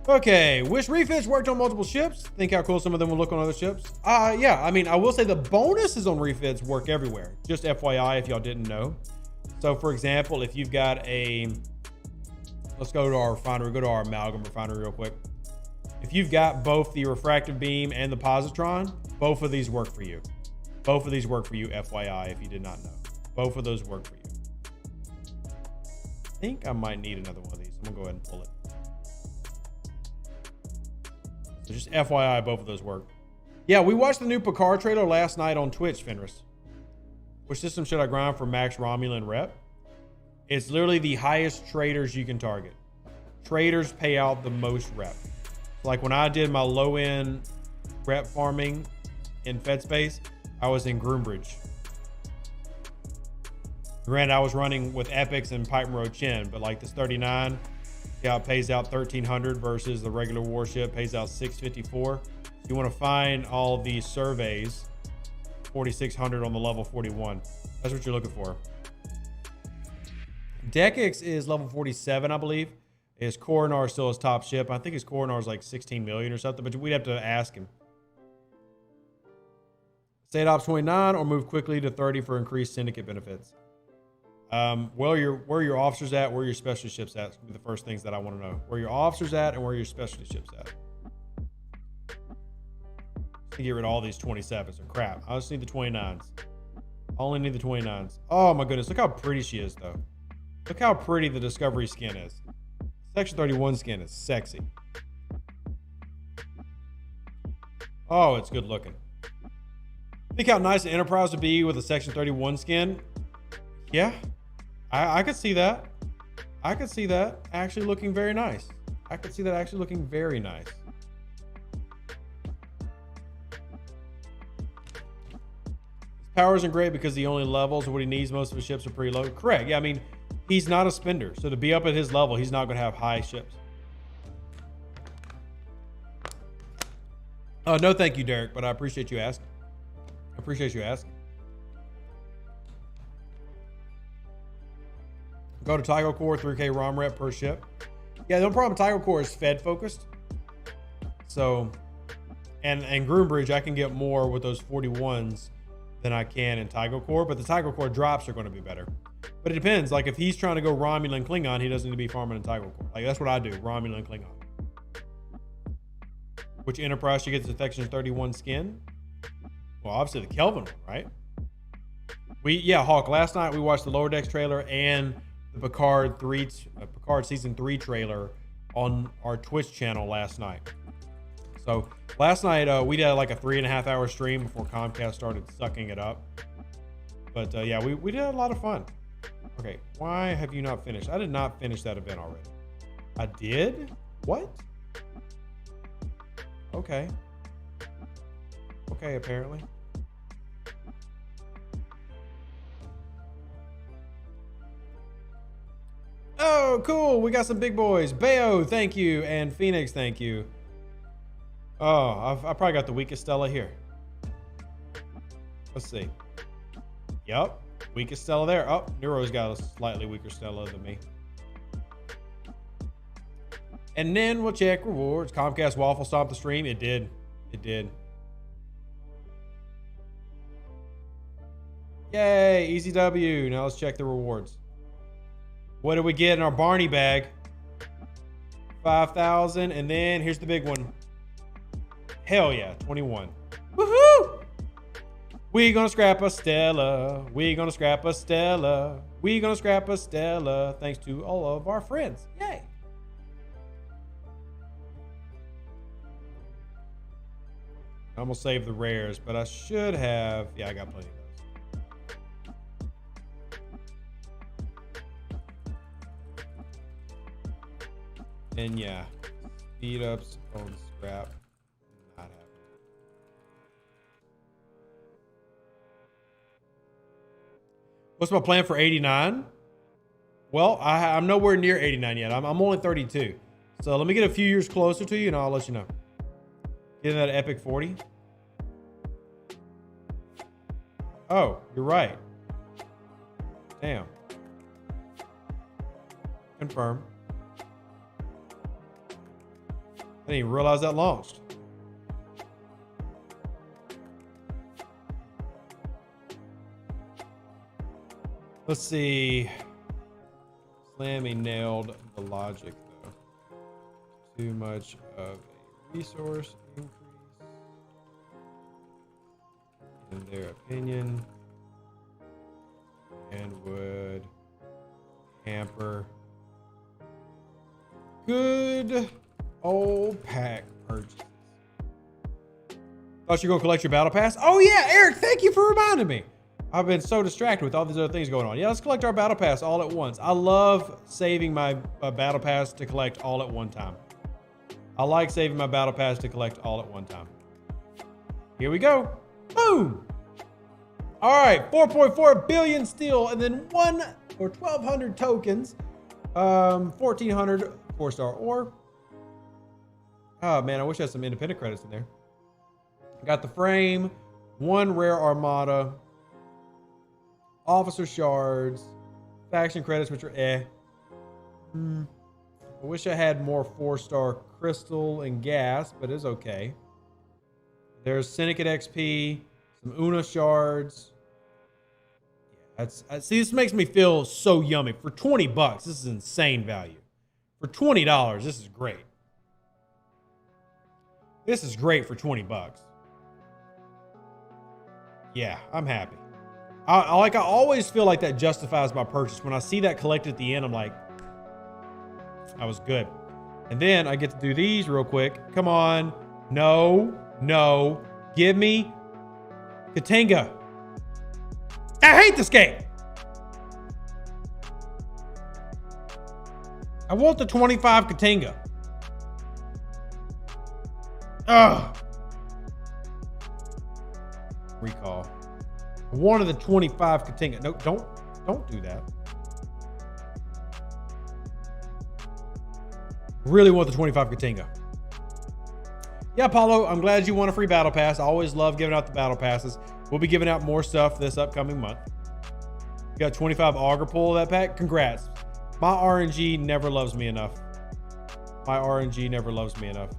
Okay, wish refits worked on multiple ships. Think how cool some of them will look on other ships. Yeah, I mean, I will say the bonuses on refits work everywhere. Just FYI, if y'all didn't know. So, for example, if you've got a, let's go to our refinery, go to our amalgam refinery real quick. If you've got both the refractive beam and the positron, both of these work for you. Both of these work for you, FYI, if you did not know. Both of those work for you. I think I might need another one of these. I'm gonna go ahead and pull it. So just FYI, both of those work. Yeah, we watched the new Picard trailer last night on Twitch, Fenris. Which system should I grind for max Romulan rep? It's literally the highest traders you can target. Traders pay out the most rep. Like when I did my low end rep farming in Fed space, I was in Groombridge. Granted, I was running with epics and Pipe Road Chin, but like this 39, yeah, it pays out 1,300 versus the regular warship pays out 654. You want to find all these surveys, 4,600 on the level 41. That's what you're looking for. Decix is level 47, I believe. His Coronar still his top ship. I think his Coronar is like 16 million or something, but we'd have to ask him. Stay at Ops 29 or move quickly to 30 for increased syndicate benefits. Where are your officers at? Where are your specialty ships at? Be the first things that I want to know. Where are your officers at and where are your specialty ships at? To get rid of all these 27s and crap. I just need the 29s. I only need the 29s. Oh my goodness, look how pretty she is though. Look how pretty the Discovery skin is. Section 31 skin is sexy. Oh, it's good looking. Think how nice the Enterprise would be with a Section 31 skin. Yeah, I could see that. I could see that actually looking very nice. I could see that actually looking very nice. His power isn't great because he only levels what he needs. Most of his ships are pretty low. Correct. Yeah, I mean, he's not a spender. So to be up at his level, he's not going to have high ships. Oh, no, thank you, Derek, but I appreciate you asking. I appreciate you asking. Go to Tiger Core, 3K ROM rep per ship. Yeah, the only problem with Tiger Core is Fed focused. So, and Groombridge, I can get more with those 41s than I can in Tiger Core, but the Tiger Core drops are going to be better. But it depends. Like if he's trying to go Romulan Klingon, he doesn't need to be farming in Tiger Core. Like that's what I do, Romulan Klingon. Which Enterprise should get the Section 31 skin? Well, obviously the Kelvin one, right? Hawk, last night we watched the Lower Decks trailer and the Picard season 3 trailer on our Twitch channel last night. So last night we did like a 3.5 hour stream before Comcast started sucking it up. But yeah, we did a lot of fun. Okay, why have you not finished? I did not finish that event already. I did? What? Okay. Okay, apparently. Oh, cool. We got some big boys. Bayo, thank you. And Phoenix, thank you. Oh, I probably got the weakest Stella here. Let's see. Yep. Weakest Stella there. Oh, Neuro's got a slightly weaker Stella than me. And then we'll check rewards. Comcast Waffle stopped the stream. It did. It did. Yay, easy W. Now let's check the rewards. What did we get in our Barney bag? 5,000. And then here's the big one. Hell yeah, 21. Woohoo! We gonna scrap a Stella. We gonna scrap a Stella. We gonna scrap a Stella. Thanks to all of our friends. Yay. I'm gonna save the rares, but I should have. Yeah, I got plenty of those. And yeah, speed ups on scrap. Not happening. What's my plan for 89? Well, I'm nowhere near 89 yet. I'm only 32. So let me get a few years closer to you and I'll let you know. Getting that epic 40. Oh, you're right. Damn. Confirm. I didn't even realize that launched. Let's see. Slammy nailed the logic though. Too much of a resource increase in their opinion and would hamper good old pack purchases. Thought you were gonna collect your battle pass. Oh yeah, Eric, thank you for reminding me. I've been so distracted with all these other things going on. Yeah, let's collect our battle pass all at once. I love saving my battle pass to collect all at one time. I like saving my battle pass to collect all at one time. Here we go. Boom. All right, 4.4 billion steel, and then 1,200 tokens. 1,400 4-star ore. Oh man, I wish I had some independent credits in there. Got the frame, 1 rare Armada, officer shards, faction credits, which are I wish I had more 4-star crystal and gas, but it's okay. There's Syndicate XP, some Una shards. Yeah, see, this makes me feel so yummy. For 20 bucks, this is insane value. For $20, this is great. This is great for 20 bucks. Yeah, I'm happy. I always feel like that justifies my purchase. When I see that collected at the end, I'm like, I was good. And then I get to do these real quick. Come on. No. Give me Katinga. I hate this game. I want the 25 Katinga. Ugh. Recall. I wanted the 25 Katinga. No, don't do that. Really want the 25 Katinga. Yeah, Paulo, I'm glad you won a free battle pass. I always love giving out the battle passes. We'll be giving out more stuff this upcoming month. You got 25 auger pull that pack. Congrats. My RNG never loves me enough. My RNG never loves me enough.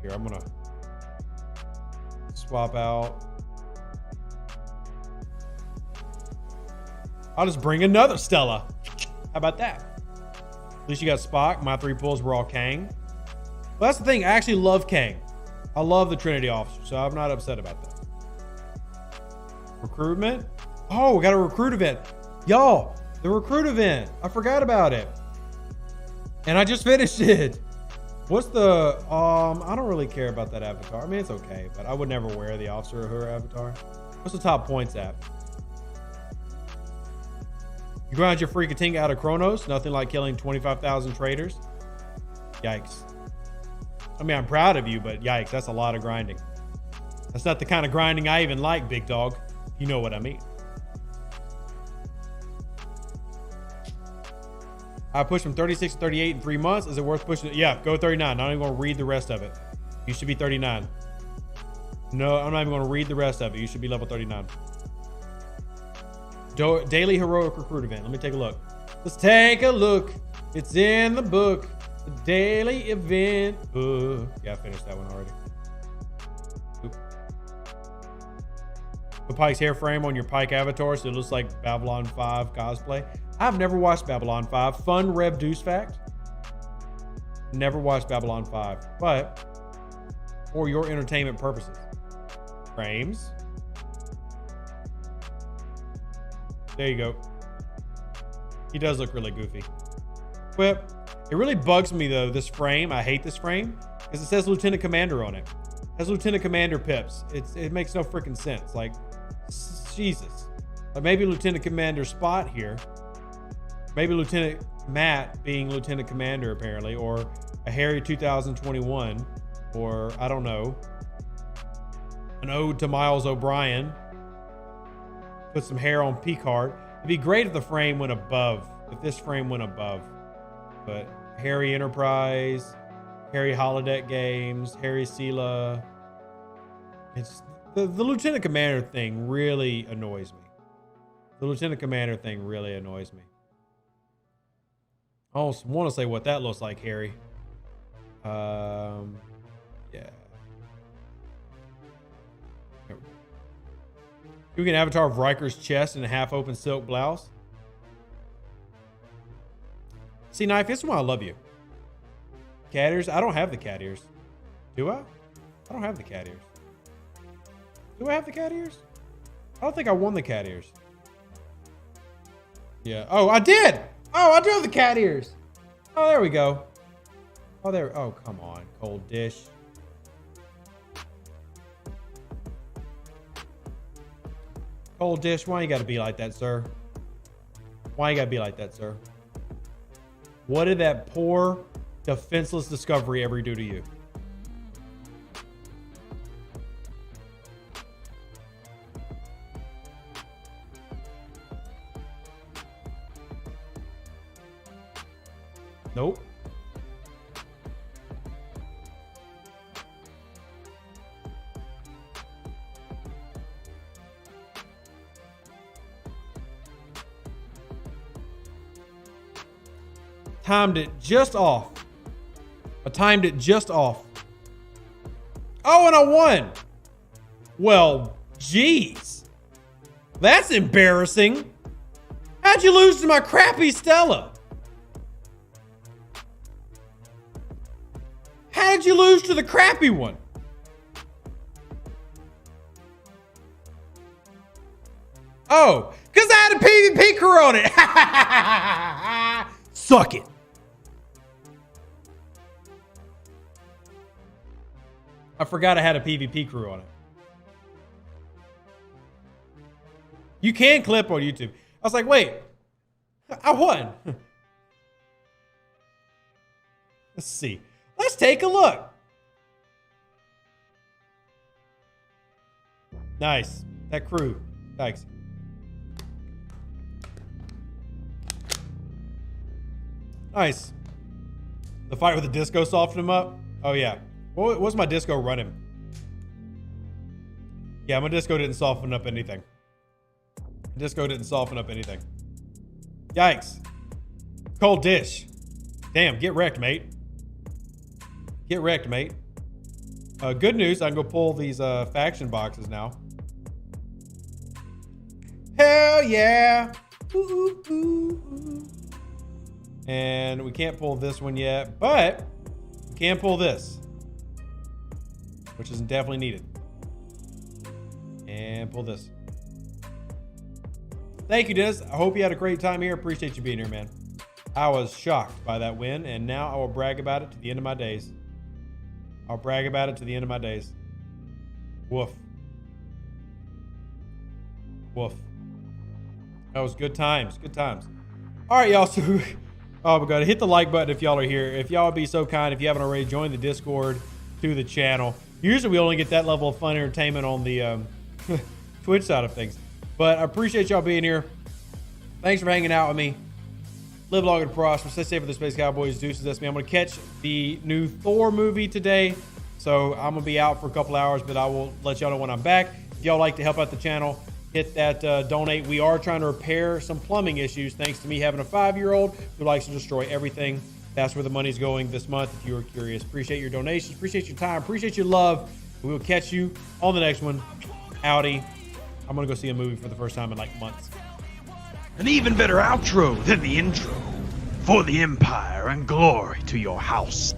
Here, I'm gonna swap out. I'll just bring another Stella. How about that? At least you got Spock. My 3 pulls were all Kang. Well, that's the thing. I actually love Kang. I love the Trinity officer, so I'm not upset about that. Recruitment. Oh, we got a recruit event. Y'all, the recruit event. I forgot about it. And I just finished it. What's the, I don't really care about that avatar. I mean, it's okay, but I would never wear the officer or her avatar. What's the top points at? You grind your free Katinga out of Chronos. Nothing like killing 25,000 traders. Yikes. I mean, I'm proud of you, but yikes, that's a lot of grinding. That's not the kind of grinding I even like, big dog. You know what I mean. I pushed from 36 to 38 in 3 months. Is it worth pushing it? Yeah, go 39. Not even going to read the rest of it. You should be 39. No, I'm not even going to read the rest of it. You should be level 39. Daily heroic recruit event. Let me take a look. Let's take a look. It's in the book. The daily event book. Yeah, I finished that one already. Oop. Put Pike's hair frame on your Pike avatar so it looks like Babylon 5 cosplay. I've never watched Babylon 5. Fun Rev Deuce fact. Never watched Babylon 5, but for your entertainment purposes. Frames. There you go. He does look really goofy. Equip. It really bugs me though, this frame. I hate this frame because it says Lieutenant Commander on it. It has Lieutenant Commander pips. It makes no freaking sense. Like, Jesus. Like maybe Lieutenant Commander Spot here. Maybe Lieutenant Matt being Lieutenant Commander apparently, or a Harry 2021, or I don't know, an ode to Miles O'Brien. Put some hair on Picard. It'd be great if the frame went above, if this frame went above. But Harry Enterprise, Harry Holodeck Games, Harry Sela. It's the Lieutenant Commander thing really annoys me. The Lieutenant Commander thing really annoys me. I almost want to say what that looks like, Harry. Yeah. You get an avatar of Riker's chest and a half-open silk blouse. See, Knife, this is why I love you. Cat ears? I don't have the cat ears. Do I? I don't have the cat ears. Do I have the cat ears? I don't think I won the cat ears. Yeah. Oh, I did! Oh, I do have the cat ears. Oh, there we go. Oh, there. Oh, come on. Cold dish. Cold dish, why you gotta be like that, sir? Why you gotta be like that, sir? What did that poor, defenseless discovery ever do to you? Nope. Timed it just off. I timed it just off. Oh, and I won. Well, geez. That's embarrassing. How'd you lose to my crappy Stella? How did you lose to the crappy one? Oh, because I had a PvP crew on it. Suck it. I forgot I had a PvP crew on it. You can clip on YouTube. I was like, wait, I won. Let's see. Let's take a look. Nice. That crew. Thanks. Nice. The fight with the disco softened him up? Oh, yeah. What was my disco running? Yeah, my disco didn't soften up anything. Disco didn't soften up anything. Yikes. Cold dish. Damn, get wrecked, mate. Get wrecked, mate. Good news, I can go pull these faction boxes now. Hell yeah. Ooh, ooh, ooh. And we can't pull this one yet, but we can pull this, which is definitely needed. And pull this. Thank you, Deuce. I hope you had a great time here. Appreciate you being here, man. I was shocked by that win, and now I will brag about it to the end of my days. I'll brag about it to the end of my days. Woof. Woof. That was good times. Good times. All right, y'all. So, oh my God, hit the like button if y'all are here. If y'all would be so kind, if you haven't already, join the Discord to the channel. Usually we only get that level of fun entertainment on the Twitch side of things. But I appreciate y'all being here. Thanks for hanging out with me. Live long and prosper. Stay safe with the Space Cowboys. Deuces, that's me. I'm going to catch the new Thor movie today. So I'm going to be out for a couple hours, but I will let y'all know when I'm back. If y'all like to help out the channel, hit that donate. We are trying to repair some plumbing issues thanks to me having a 5-year-old who likes to destroy everything. That's where the money's going this month, if you are curious. Appreciate your donations. Appreciate your time. Appreciate your love. We will catch you on the next one. Howdy. I'm going to go see a movie for the first time in like months. An even better outro than the intro. For the Empire and glory to your house.